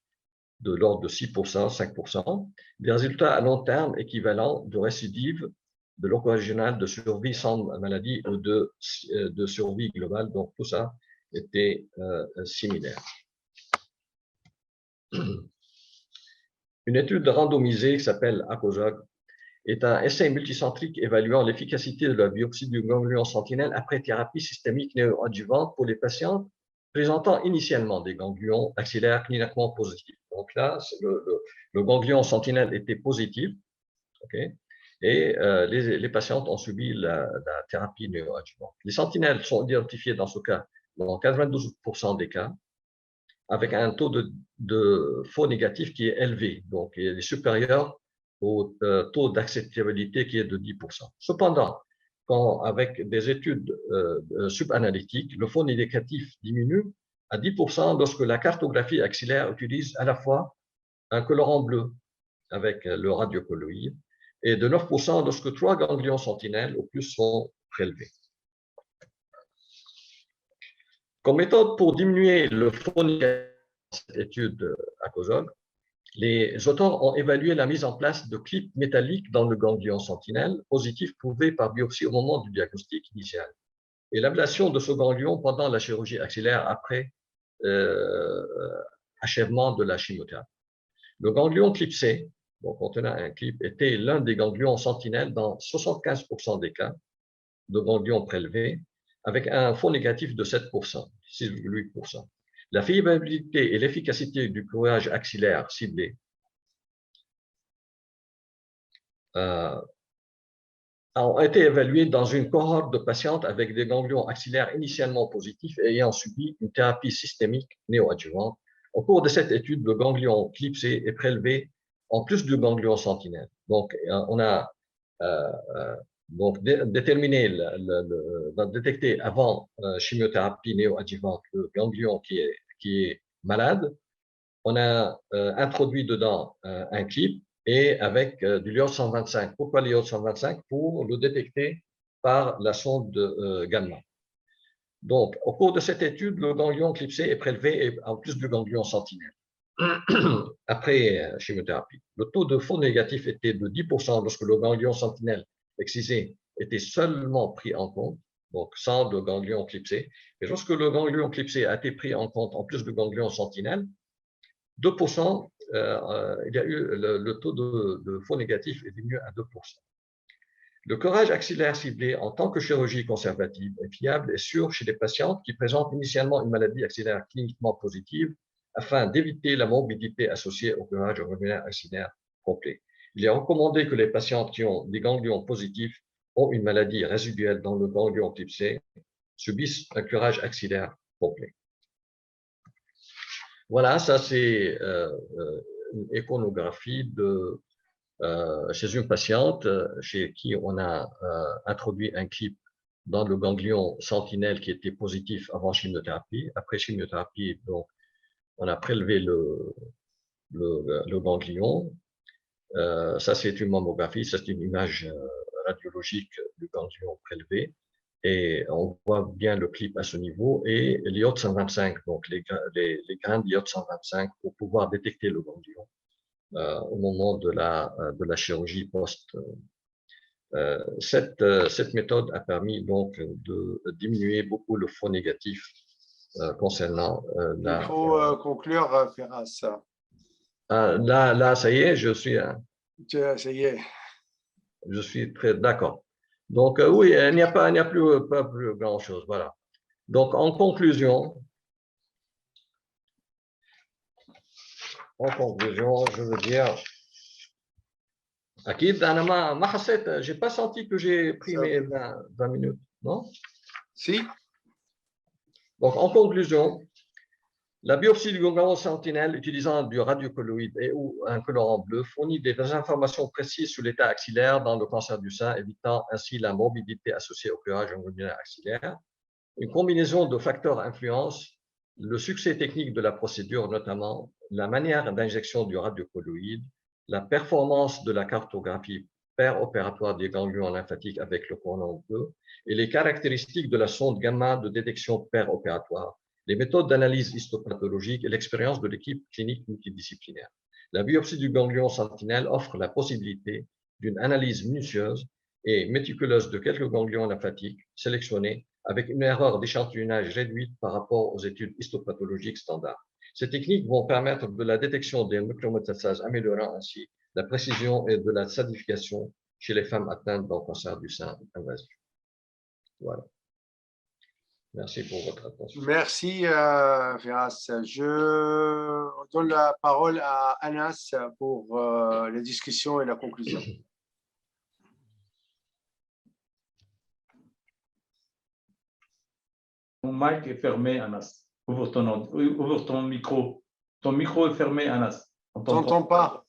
de l'ordre de 6%, 5%, des résultats à long terme équivalents de récidive de l'onco-régional de survie sans maladie ou de survie globale. Donc, tout ça était similaire. Une étude randomisée qui s'appelle ACOSOG est un essai multicentrique évaluant l'efficacité de la biopsie du ganglion sentinelle après thérapie systémique néoadjuvante pour les patients présentant initialement des ganglions axillaires cliniquement positifs. Donc là, le ganglion sentinelle était positif, okay, et les patientes ont subi la thérapie néoadjuvante. Les sentinelles sont identifiées dans ce cas dans 92% des cas, avec un taux de faux négatif qui est élevé, donc il est supérieur au taux d'acceptabilité qui est de 10%. Cependant, avec des études subanalytiques, le faux négatif diminue à 10% lorsque la cartographie axillaire utilise à la fois un colorant bleu avec le radiocolloïde et de 9% lorsque 3 ganglions sentinelles au plus sont prélevés. Comme méthode pour diminuer le faux négatif dans cette étude ACOSOG, les auteurs ont évalué la mise en place de clips métalliques dans le ganglion sentinelle positif prouvé par biopsie au moment du diagnostic initial et l'ablation de ce ganglion pendant la chirurgie axillaire après achèvement de la chimiothérapie. Le ganglion clipsé, donc contenant un clip, était l'un des ganglions sentinelles dans 75% des cas de ganglions prélevés avec un faux négatif de 7%, 6,8%. La fiabilité et l'efficacité du courage axillaire ciblé ont été évaluées dans une cohorte de patientes avec des ganglions axillaires initialement positifs et ayant subi une thérapie systémique néoadjuvante. Au cours de cette étude, le ganglion clipsé est prélevé en plus du ganglion sentinelle. Donc, on a donc déterminé, détecté avant chimiothérapie néoadjuvante le ganglion qui est malade. On a introduit dedans un clip et avec du l'iode 125. Pourquoi l'iode 125? Pour le détecter par la sonde gamma. Donc, au cours de cette étude, le ganglion clipsé est prélevé en plus du ganglion sentinelle. après chimiothérapie. Le taux de faux négatif était de 10% lorsque le ganglion sentinelle excisé était seulement pris en compte, donc sans le ganglion clipsé. Et lorsque le ganglion clipsé a été pris en compte en plus du ganglion sentinelle, 2%, il y a eu le taux de faux négatif est diminué à 2%. Le curage axillaire ciblé en tant que chirurgie conservative est fiable et sûr chez les patientes qui présentent initialement une maladie axillaire cliniquement positive afin d'éviter la morbidité associée au curage urogénaire axillaire complet. Il est recommandé que les patientes qui ont des ganglions positifs ont une maladie résiduelle dans le ganglion clipsé subissent un curage axillaire complet. Voilà, ça c'est une échonographie chez une patiente chez qui on a introduit un clip dans le ganglion sentinelle qui était positif avant chimiothérapie. Après chimiothérapie, donc, on a prélevé le ganglion. Ça, c'est une mammographie, ça, c'est une image radiologique du ganglion prélevé. Et on voit bien le clip à ce niveau et l'iode 125, donc les grains d'iode 125 pour pouvoir détecter le ganglion au moment de la chirurgie post. Cette méthode a permis donc de diminuer beaucoup le faux négatif concernant Il faut conclure, Firas. Là, ça y est, je suis. Ça y est. Je suis très d'accord. Donc, oui, il n'y a pas plus grand-chose. Voilà. Donc, en conclusion, je veux dire, Akid, je n'ai pas senti que j'ai pris mes 20 minutes, non? Si. Donc, en conclusion, la biopsie du ganglion sentinelle utilisant du radiocolloïde et ou un colorant bleu fournit des informations précises sur l'état axillaire dans le cancer du sein, évitant ainsi la morbidité associée au curage ganglionnaire axillaire. Une combinaison de facteurs influence le succès technique de la procédure, notamment la manière d'injection du radiocolloïde, la performance de la cartographie péropératoire des ganglions lymphatiques avec le colorant bleu et les caractéristiques de la sonde gamma de détection péropératoire, les méthodes d'analyse histopathologique et l'expérience de l'équipe clinique multidisciplinaire. La biopsie du ganglion sentinelle offre la possibilité d'une analyse minutieuse et méticuleuse de quelques ganglions lymphatiques sélectionnés avec une erreur d'échantillonnage réduite par rapport aux études histopathologiques standards. Ces techniques vont permettre de la détection des nucléométastases, améliorant ainsi la précision et de la stadification chez les femmes atteintes d'un cancer du sein invasif. Voilà. Merci pour votre attention. Merci, Firas. Je donne la parole à Anas pour la discussion et la conclusion. Ton mic est fermé, Anas. Ouvre ton micro. Ton micro est fermé, Anas. On ne t'entend pas.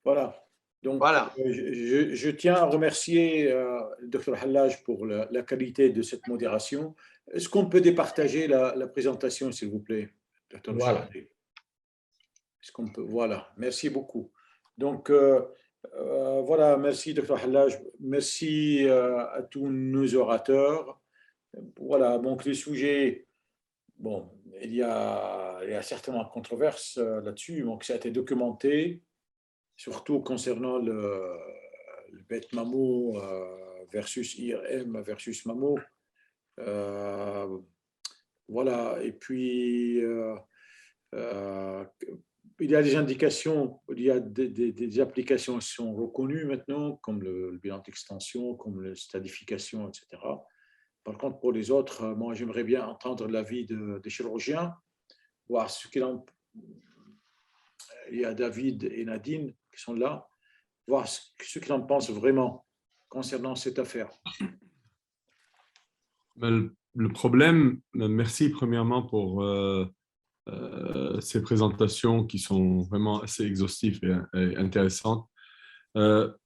Voilà. Donc, voilà. Je tiens à remercier le Dr Hallaj pour la qualité de cette modération. Est-ce qu'on peut départager la présentation, s'il vous plaît, Dr. Voilà. Est-ce qu'on peut? Voilà. Merci beaucoup. Donc, voilà, merci Dr Hallaj. Merci à tous nos orateurs. Voilà, donc les sujets, bon, il y a certainement controverse là-dessus, donc ça a été documenté. Surtout concernant le BET mammo versus IRM versus mammo. Voilà, et puis il y a des indications, il y a des applications qui sont reconnues maintenant, comme le bilan d'extension, comme la stadification, etc. Par contre, pour les autres, moi, j'aimerais bien entendre l'avis des chirurgiens, voir ce qu'il en... Il y a David et Nadine qui sont là, voir ce qu'ils en pensent vraiment concernant cette affaire. Le problème, merci premièrement pour ces présentations qui sont vraiment assez exhaustives et intéressantes. La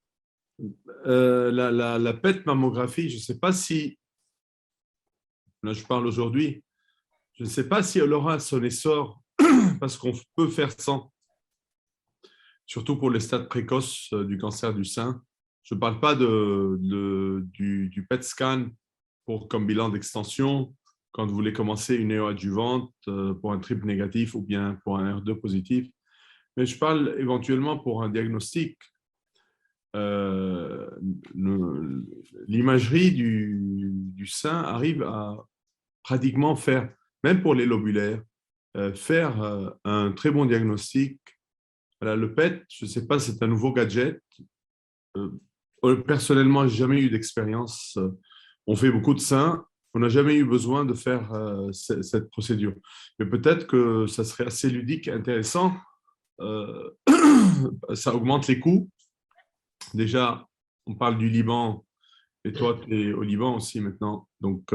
PET mammographie, je ne sais pas si, là je parle aujourd'hui, je ne sais pas si elle aura son essor parce qu'on peut faire sans. Surtout pour les stades précoces du cancer du sein. Je ne parle pas du PET scan comme bilan d'extension quand vous voulez commencer une néoadjuvante pour un triple négatif ou bien pour un R2 positif. Mais je parle éventuellement pour un diagnostic. L'imagerie du sein arrive à pratiquement faire, même pour les lobulaires, faire un très bon diagnostic. Voilà, le PET, je ne sais pas, c'est un nouveau gadget. Personnellement, je n'ai jamais eu d'expérience. On fait beaucoup de seins. On n'a jamais eu besoin de faire cette procédure. Mais peut-être que ça serait assez ludique, intéressant. Ça augmente les coûts. Déjà, on parle du Liban, et toi, tu es au Liban aussi maintenant. Donc,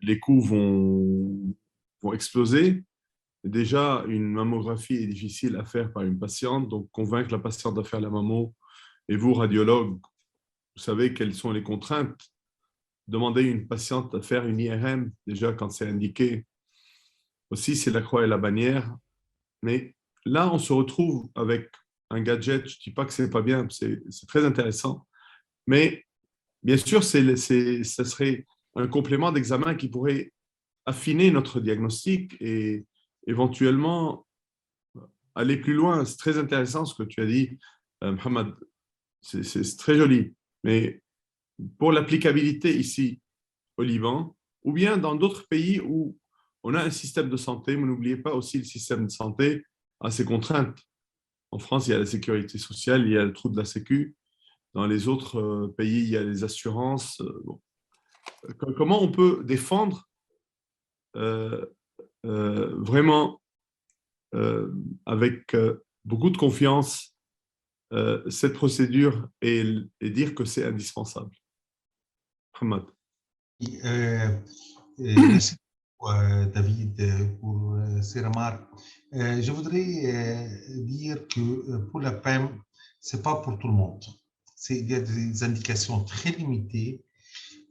les coûts vont exploser. Déjà, une mammographie est difficile à faire par une patiente. Donc, convaincre la patiente de faire la mammo. Et vous, radiologue, vous savez quelles sont les contraintes. Demander à une patiente de faire une IRM, déjà quand c'est indiqué, aussi c'est la croix et la bannière. Mais là, on se retrouve avec un gadget, je ne dis pas que ce n'est pas bien, c'est très intéressant. Mais bien sûr, ce serait un complément d'examen qui pourrait affiner notre diagnostic et éventuellement aller plus loin. C'est très intéressant ce que tu as dit, Mohamed. C'est très joli. Mais pour l'applicabilité ici au Liban, ou bien dans d'autres pays où on a un système de santé, mais n'oubliez pas aussi le système de santé a ses contraintes. En France, il y a la sécurité sociale, il y a le trou de la sécu. Dans les autres pays, il y a les assurances. Bon. Comment on peut défendre vraiment avec beaucoup de confiance cette procédure et dire que c'est indispensable? Mohamed. Merci David pour ces remarques. Je voudrais dire que pour la PEM, ce n'est pas pour tout le monde. Il y a des indications très limitées,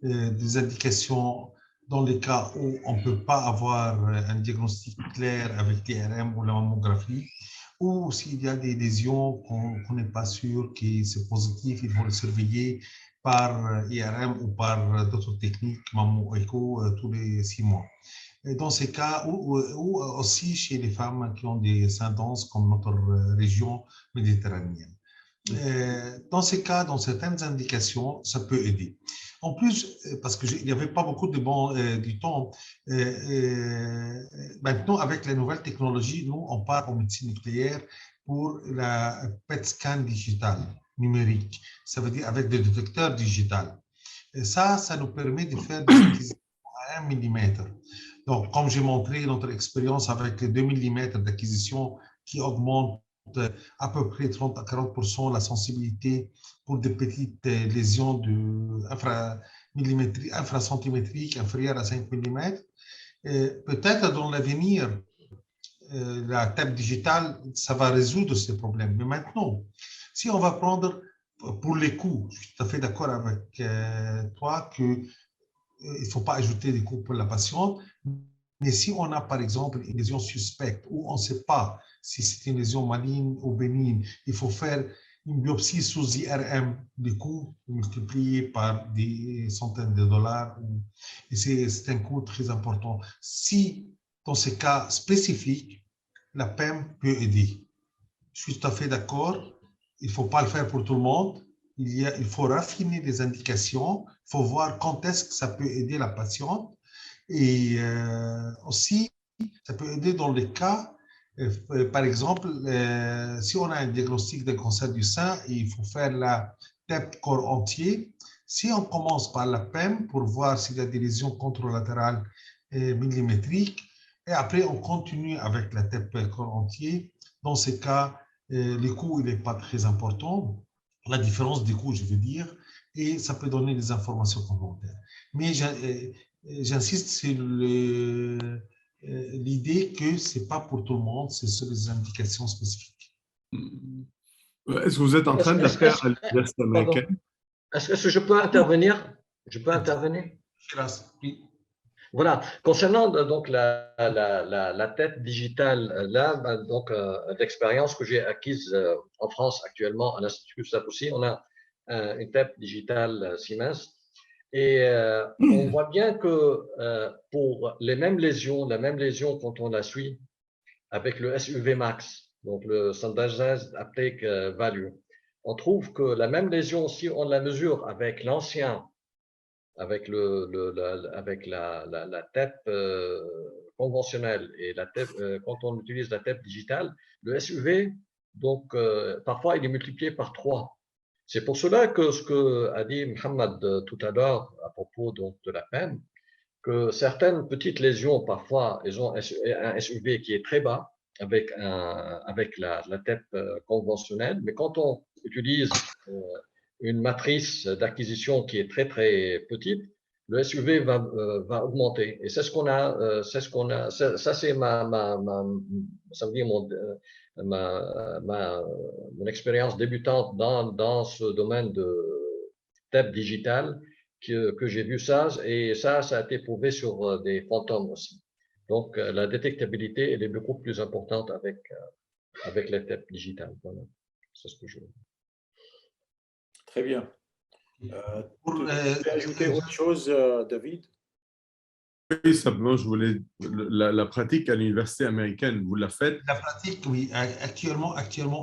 des indications dans les cas où on ne peut pas avoir un diagnostic clair avec l'IRM ou la mammographie, ou s'il y a des lésions qu'on n'est pas sûr que c'est positif, il faut le surveiller par IRM ou par d'autres techniques, mammo-écho, tous les 6 mois. Et dans ces cas, ou aussi chez les femmes qui ont des seins denses comme notre région méditerranéenne. Dans ces cas, dans certaines indications, ça peut aider. En plus, parce qu'il n'y avait pas beaucoup du temps, maintenant, avec les nouvelles technologies, nous, on part en médecine nucléaire pour la PET scan digital numérique. Ça veut dire avec des détecteurs digitaux. Et ça nous permet de faire des acquisitions à 1 mm. Donc, comme j'ai montré notre expérience avec les 2 mm d'acquisition qui augmentent à peu près 30 à 40% la sensibilité pour des petites lésions infracentimétriques inférieures à 5 mm. Peut-être dans l'avenir, la TEP digitale, ça va résoudre ces problèmes. Mais maintenant, si on va prendre pour les coûts, je suis tout à fait d'accord avec toi qu'il ne faut pas ajouter des coûts pour la patiente. Mais si on a, par exemple, une lésion suspecte où on ne sait pas si c'est une lésion maligne ou bénigne, il faut faire une biopsie sous IRM, des coûts multipliés par des centaines de dollars. Et c'est un coût très important. Si, dans ces cas spécifiques, la PEM peut aider. Je suis tout à fait d'accord. Il ne faut pas le faire pour tout le monde. Il faut raffiner les indications. Il faut voir quand est-ce que ça peut aider la patiente. Et aussi, ça peut aider dans les cas, par exemple, si on a un diagnostic de cancer du sein, il faut faire la TEP corps entier. Si on commence par la PEM pour voir s'il y a des lésions contralatérales millimétriques, et après on continue avec la TEP corps entier, dans ces cas, le coût il n'est pas très important, la différence des coûts, je veux dire, et ça peut donner des informations complémentaires. Mais j'insiste sur l'idée que ce n'est pas pour tout le monde, c'est sur les indications spécifiques. Est-ce que vous êtes en train de faire à l'université américaine? Est-ce que je peux intervenir? Je peux intervenir? Oui. Voilà. Concernant donc la tête digitale, là, donc l'expérience que j'ai acquise en France actuellement à l'Institut Sapoussi, on a une tête digitale Siemens. Et on voit bien que pour les mêmes lésions, la même lésion quand on la suit avec le SUV max, donc le Standardized Uptake Value, on trouve que la même lésion, si on la mesure avec l'ancien, avec la TEP conventionnelle et la TEP, quand on utilise la TEP digitale, le SUV, donc parfois il est multiplié par 3. C'est pour cela que ce que a dit Mohamed tout à l'heure à propos donc, de la peine, que certaines petites lésions, parfois, elles ont un SUV qui est très bas avec la TEP conventionnelle, mais quand on utilise une matrice d'acquisition qui est très très petite, le SUV va augmenter. Et c'est ce qu'on a, ça c'est ça veut dire mon expérience débutante dans ce domaine de TEP digital que j'ai vu ça, et ça a été prouvé sur des fantômes aussi. Donc, la détectabilité, elle est beaucoup plus importante avec les TEP digitales. Voilà. C'est ce que je veux dire. Très bien. Tu veux ajouter autre chose, David? Oui, simplement, je voulais la pratique à l'université américaine, vous la faites? La pratique, oui. Actuellement,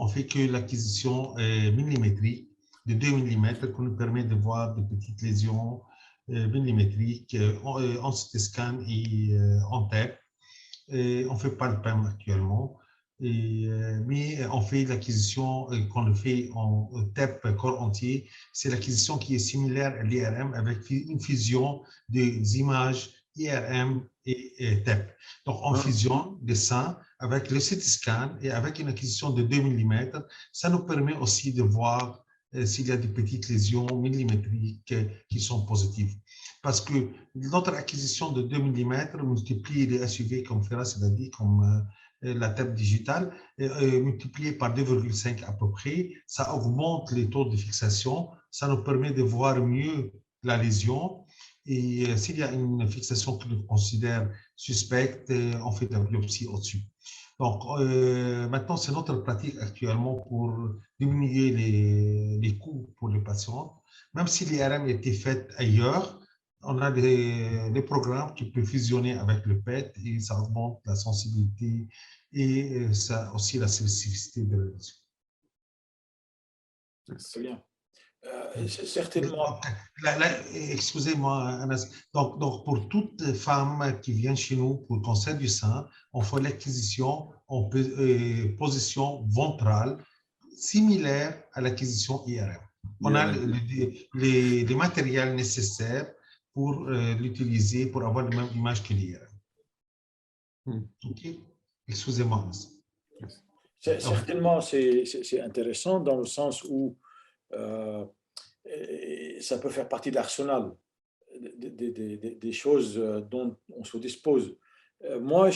on fait que l'acquisition millimétrique de 2 mm qui nous permet de voir de petites lésions millimétriques en CT scan et en TEP. On ne fait pas le PEM actuellement, mais on fait l'acquisition, qu'on le fait en TEP corps entier, c'est l'acquisition qui est similaire à l'IRM avec une fusion des images IRM et TEP. Donc, on fusionne des seins avec le CT scan et avec une acquisition de 2 mm. Ça nous permet aussi de voir s'il y a des petites lésions millimétriques qui sont positives. Parce que notre acquisition de 2 mm multiplie les SUV comme Firas l'a dit, comme la TEP digitale, multiplié par 2,5 à peu près, ça augmente les taux de fixation, ça nous permet de voir mieux la lésion. Et s'il y a une fixation que l'on considère suspecte, on fait de la biopsie au-dessus. Donc, maintenant, c'est notre pratique actuellement pour diminuer les coûts pour les patients. Même si l'IRM était faite ailleurs, on a des programmes qui peuvent fusionner avec le PET et ça augmente la sensibilité et ça aussi la spécificité de la lésion. Très bien. C'est certainement. Excusez-moi, donc, pour toute femme qui vient chez nous pour le cancer du sein, on fait l'acquisition en position ventrale similaire à l'acquisition IRM. On a les matériels nécessaires pour l'utiliser, pour avoir la même image que l'IRM. OK? Excusez-moi. Certainement, c'est intéressant dans le sens où ça peut faire partie de l'arsenal des choses dont on se dispose. Moi,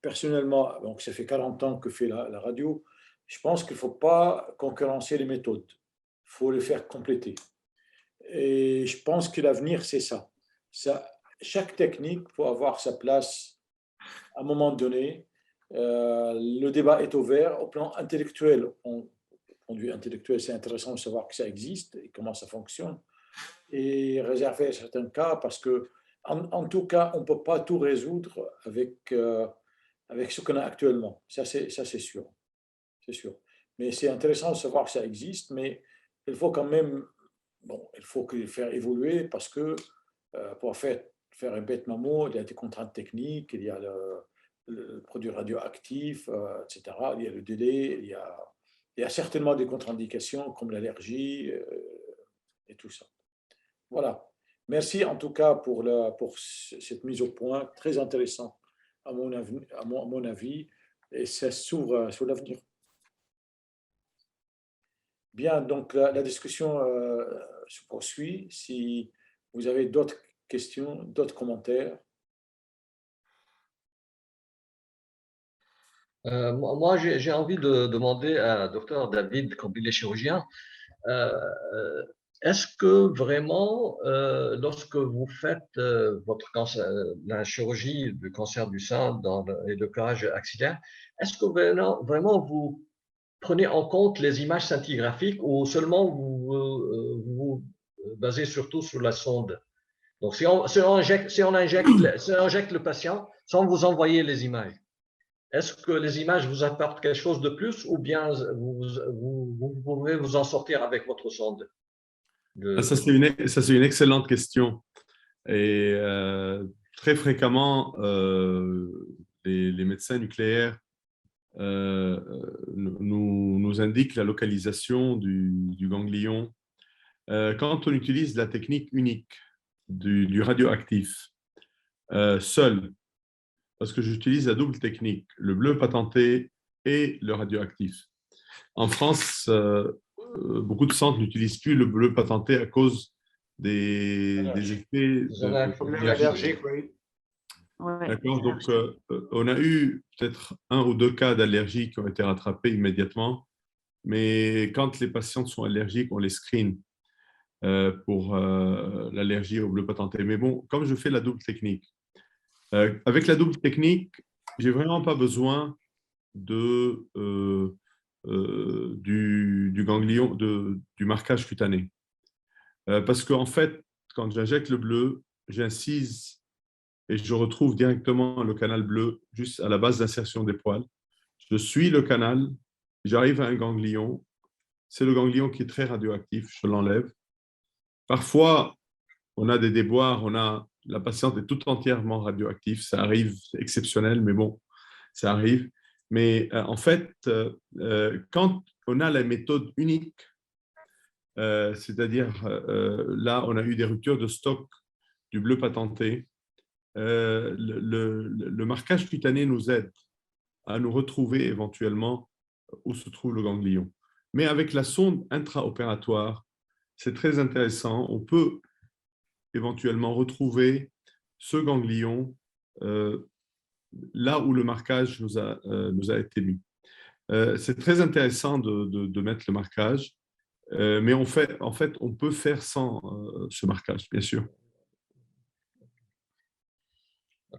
personnellement, donc ça fait 40 ans que je fais la radio, je pense qu'il ne faut pas concurrencer les méthodes. Il faut les faire compléter. Et je pense que l'avenir, c'est ça. Chaque technique peut avoir sa place à un moment donné. Le débat est ouvert au plan intellectuel. Au point de vue intellectuel, c'est intéressant de savoir que ça existe et comment ça fonctionne. Et réservé à certains cas, parce que, en tout cas, on ne peut pas tout résoudre avec ce qu'on a actuellement. Ça, c'est sûr. C'est sûr. Mais c'est intéressant de savoir que ça existe, mais il faut quand même, il faut le faire évoluer parce que pour faire un bête mammo, il y a des contraintes techniques, il y a le produit radioactif, etc. Il y a le délai, il y a certainement des contre-indications comme l'allergie et tout ça. Voilà. Merci en tout cas pour cette mise au point très intéressante à mon avis, et ça s'ouvre sur l'avenir. Bien, donc la discussion se poursuit. Si vous avez d'autres questions, d'autres commentaires. Moi, j'ai envie de demander à Dr David, comme il est chirurgien, est-ce que vraiment, lorsque vous faites votre cancer, la chirurgie du cancer du sein et le carrelage axillaire, est-ce que vraiment vous prenez en compte les images scintigraphiques ou seulement vous basez surtout sur la sonde? Donc, si on injecte le patient sans vous envoyer les images, est-ce que les images vous apportent quelque chose de plus ou bien vous pouvez vous en sortir avec votre sonde? Ça, c'est une excellente question. Et très fréquemment, les médecins nucléaires nous indiquent la localisation du ganglion. Quand on utilise la technique unique du radioactif seul, parce que j'utilise la double technique, le bleu patenté et le radioactif. En France, beaucoup de centres n'utilisent plus le bleu patenté à cause des effets problèmes allergiques, oui. D'accord, donc on a eu peut-être 1 ou 2 cas d'allergie qui ont été rattrapés immédiatement, mais quand les patients sont allergiques, on les screen pour l'allergie au bleu patenté. Mais bon, comme je fais la double technique, avec la double technique, j'ai vraiment pas besoin du ganglion, du marquage cutané. Parce qu'en fait, quand j'injecte le bleu, j'incise et je retrouve directement le canal bleu juste à la base d'insertion des poils. Je suis le canal, j'arrive à un ganglion. C'est le ganglion qui est très radioactif, je l'enlève. Parfois, on a des déboires, la patiente est toute entièrement radioactive, ça arrive, c'est exceptionnel, mais bon, ça arrive. Mais en fait, quand on a la méthode unique, c'est-à-dire là, on a eu des ruptures de stock du bleu patenté, le marquage cutané nous aide à nous retrouver éventuellement où se trouve le ganglion. Mais avec la sonde intraopératoire, c'est très intéressant. On peut éventuellement retrouver ce ganglion là où le marquage nous a été mis. C'est très intéressant de mettre le marquage, mais en fait, on peut faire sans ce marquage, bien sûr.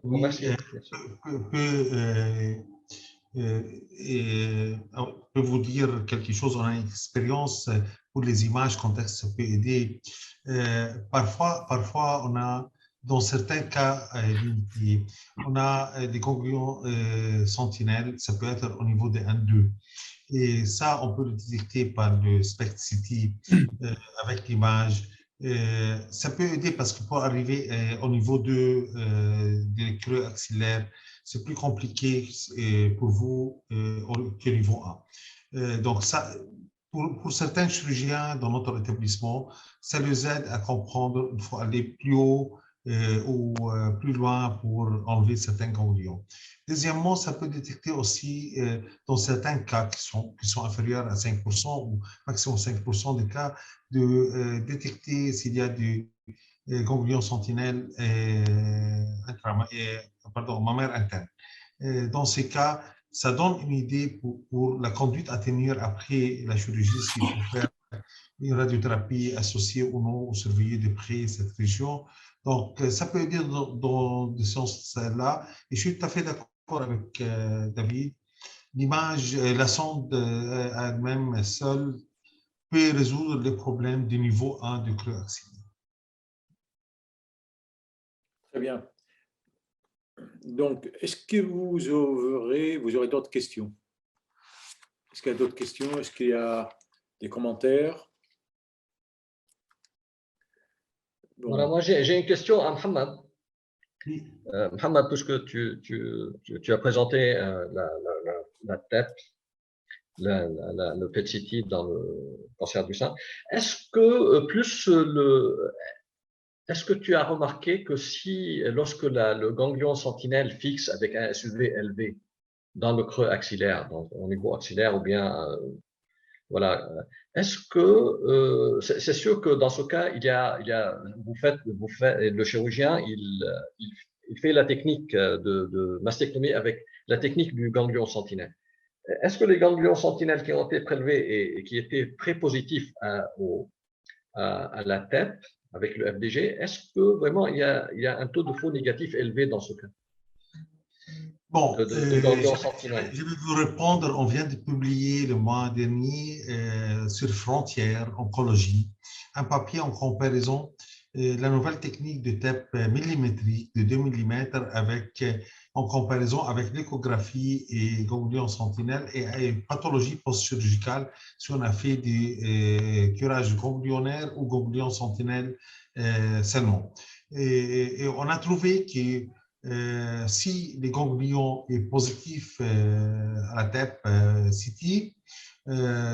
Oui, peut vous dire quelque chose, on a une expérience pour les images, quand est-ce que ça peut aider. Parfois, on a, dans certains cas limités, on a des ganglions sentinelles, ça peut être au niveau des 1-2. Et ça, on peut le détecter par le SPECT-CT avec l'image. Ça peut aider parce que pour arriver au niveau des creux axillaires, c'est plus compliqué pour vous que niveau 1. Donc, ça, pour certains chirurgiens dans notre établissement, ça les aide à comprendre qu'il faut aller plus haut ou plus loin pour enlever certains ganglions. Deuxièmement, ça peut détecter aussi, dans certains cas qui sont inférieurs à 5% ou maximum 5% des cas, de détecter s'il y a du ganglion sentinelle mammaire interne. Dans ces cas, ça donne une idée pour la conduite à tenir après la chirurgie, s'il faut faire une radiothérapie associée ou non, ou surveiller de près cette région. Donc, ça peut aider dans ce sens-là. Et je suis tout à fait d'accord avec David. L'image, la sonde elle-même seule peut résoudre les problèmes du niveau 1 du creux axillaire. Très bien. Donc, est-ce que vous aurez d'autres questions? Est-ce qu'il y a d'autres questions? Est-ce qu'il y a des commentaires? Bon. Voilà, moi j'ai une question à Mohamed. Mohamed, puisque tu as présenté la tête, le PET-CT dans le cancer du sein, est-ce que tu as remarqué que lorsque le ganglion sentinelle fixe avec un SUV élevé dans le creux axillaire, au niveau axillaire ou bien voilà, est-ce que c'est sûr que dans ce cas le chirurgien il fait la technique de mastectomie avec la technique du ganglion sentinelle. Est-ce que les ganglions sentinelles qui ont été prélevés et qui étaient très positifs à la TEP avec le FDG, est-ce que vraiment il y a un taux de faux négatif élevé dans ce cas? Bon, de ganglion sentinelle. je vais vous répondre. On vient de publier le mois dernier sur Frontières Oncologie un papier en comparaison la nouvelle technique de TEP millimétrique de 2 mm en comparaison avec l'échographie et ganglion sentinelle et pathologie post-chirurgicale si on a fait du curage ganglionnaire ou ganglion sentinelle seulement. Et on a trouvé que si les ganglions est positif à la TEP CT,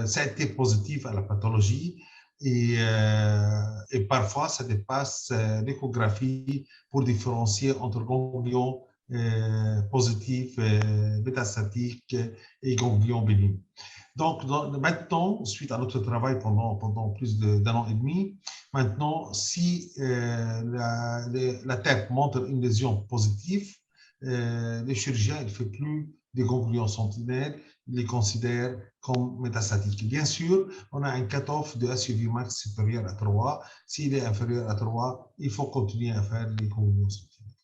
ça a été positif à la pathologie et parfois ça dépasse l'échographie pour différencier entre ganglions positifs, métastatiques et ganglions bénignes. Donc, maintenant, suite à notre travail pendant plus d'un an et demi, maintenant, si la TEP montre une lésion positive, le chirurgien ne fait plus des ganglions sentinelles, il les considère comme métastatiques. Bien sûr, on a un cut-off de SUV max supérieur à 3. S'il est inférieur à 3, il faut continuer à faire les ganglions sentinelles.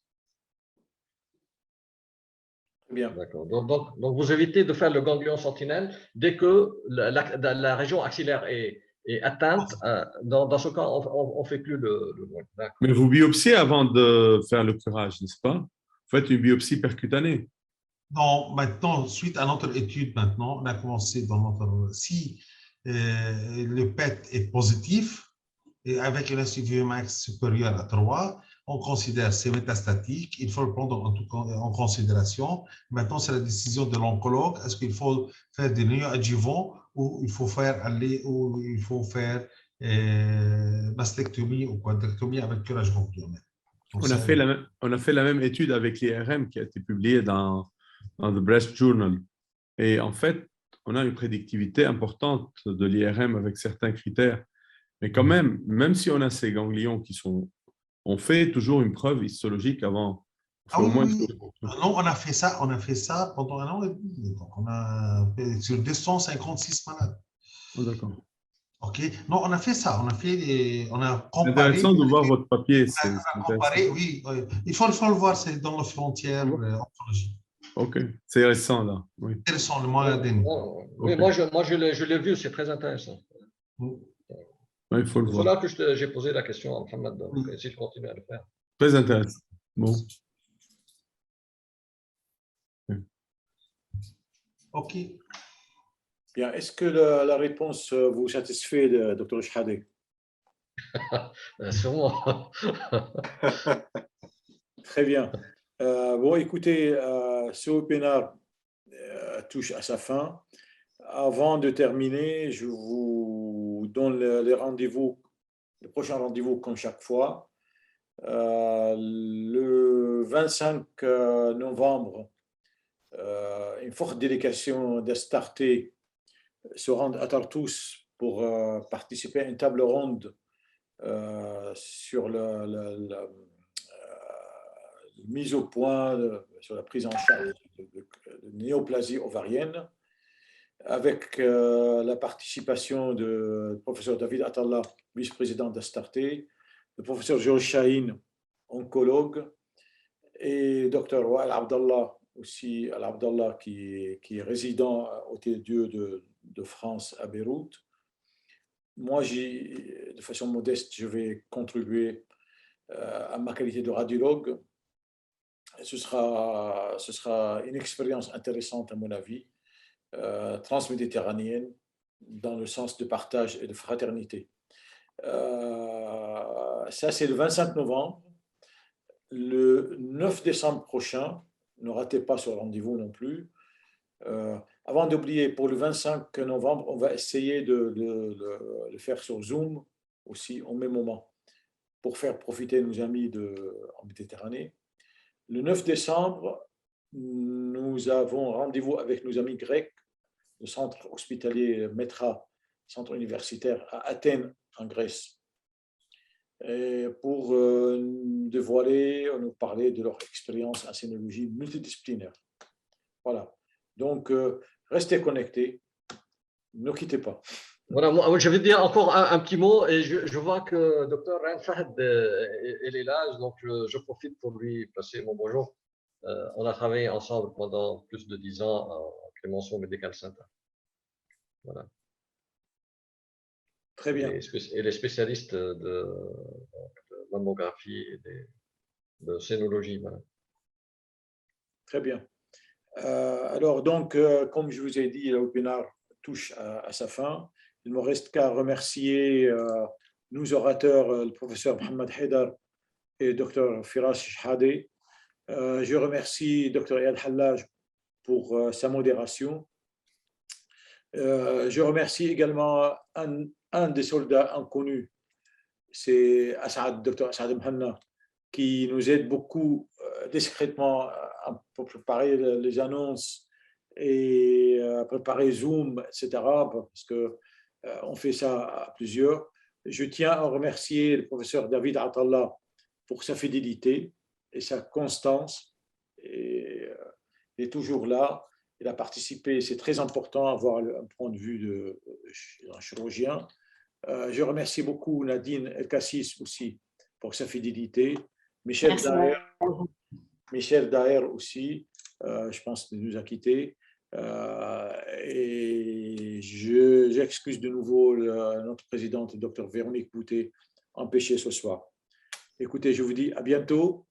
Bien. D'accord. Donc, vous évitez de faire le ganglion sentinelle dès que la région axillaire est atteinte. Dans ce cas, on ne fait plus le Mais vous biopsiez avant de faire le curage, n'est-ce pas? Vous faites une biopsie percutanée. Non, maintenant, suite à notre étude, maintenant, on a commencé dans notre... Si le PET est positif, et avec un SUV max supérieur à 3, on considère c'est métastatique, il faut le prendre en considération. Maintenant, c'est la décision de l'oncologue. Est-ce qu'il faut faire des néoadjuvants ou il faut faire mastectomie ou quadrectomie avec curage ganglionnaire? On a fait la même étude avec l'IRM qui a été publiée dans The Breast Journal. Et en fait, on a une prédictivité importante de l'IRM avec certains critères. Mais quand même si on a ces ganglions qui sont... On fait toujours une preuve histologique avant. Ah oui. Non, on a fait ça pendant un an et demi. Donc, on a fait sur 256 malades. Oh, d'accord. OK. Non, on a fait ça. On a comparé. C'est intéressant de voir votre papier. On a comparé, oui. Il faut le voir, c'est dans la frontière oncologie. OK. C'est récent, là. Oui. Intéressant, le mois dernier. Oui, moi, je l'ai vu, c'est très intéressant. Ouais, il faut le c'est voir. là que j'ai posé la question à Mohamed, donc si je continue à le faire. Très intéressant. Bon. OK. Bien. Est-ce que la réponse vous satisfait, Dr. Chhadé? Sûrement. Très bien. Bon, écoutez, ce webinaire touche à sa fin. Avant de terminer, je vous donne les rendez-vous, le prochain rendez-vous comme chaque fois. Le 25 novembre, une forte délégation d'Astarté se rend à Tartous pour participer à une table ronde sur la mise au point, sur la prise en charge de néoplasie ovarienne, avec la participation du professeur David Atallah, vice-président d'Astarté, le professeur Georges Chahine, oncologue, et Dr. Wael Abdallah, aussi Al-Abdallah, qui est résident au Hôtel Dieu de France à Beyrouth. Moi, de façon modeste, je vais contribuer à ma qualité de radiologue. Ce sera une expérience intéressante, à mon avis, transméditerranéenne, dans le sens de partage et de fraternité. Ça, c'est le 25 novembre. Le 9 décembre prochain, ne ratez pas ce rendez-vous non plus. Avant d'oublier, pour le 25 novembre, on va essayer de le faire sur Zoom aussi au même moment, pour faire profiter nos amis en Méditerranée. Le 9 décembre, nous avons rendez-vous avec nos amis grecs, le centre hospitalier Metra, centre universitaire à Athènes, en Grèce, et pour nous parler de leur expérience en scénologie multidisciplinaire. Voilà. Donc, restez connectés, ne quittez pas. Voilà, moi, je vais dire encore un petit mot et je vois que Dr Reine Fahd elle est là, donc je profite pour lui passer mon bonjour. On a travaillé ensemble pendant plus de 10 ans à Clémenceau Medical Center. Voilà. Très bien. Et les spécialistes de mammographie et de scénologie. Voilà. Très bien. Alors, donc, comme je vous ai dit, le webinaire touche à sa fin. Il ne me reste qu'à remercier nos orateurs, le professeur Mohamed Haidar et le Dr Firas Shhadeh. Je remercie Dr Iyad Hallaj pour sa modération. Je remercie également un des soldats inconnus, c'est Dr Assad Mhanna, qui nous aide beaucoup discrètement pour préparer les annonces et préparer Zoom, etc., parce qu'on fait ça à plusieurs. Je tiens à remercier le professeur David Atallah pour sa fidélité et sa constance. Et, il est toujours là. Il a participé, c'est très important d'avoir un point de vue d'un chirurgien. Je remercie beaucoup Nadine El-Kassis aussi pour sa fidélité. Michel Daher aussi, je pense qu'il nous a quittés. Et j'excuse de nouveau notre présidente, Dr Véronique Boutet, empêchée ce soir. Écoutez, je vous dis à bientôt.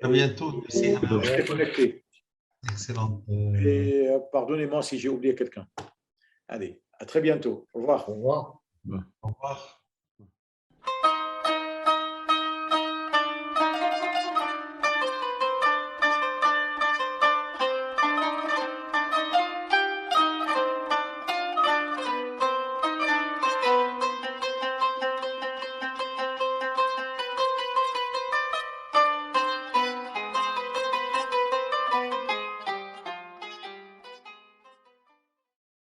À bientôt. Restez connectés. Excellent. Et pardonnez-moi si j'ai oublié quelqu'un. Allez, à très bientôt. Au revoir. Au revoir. Au revoir.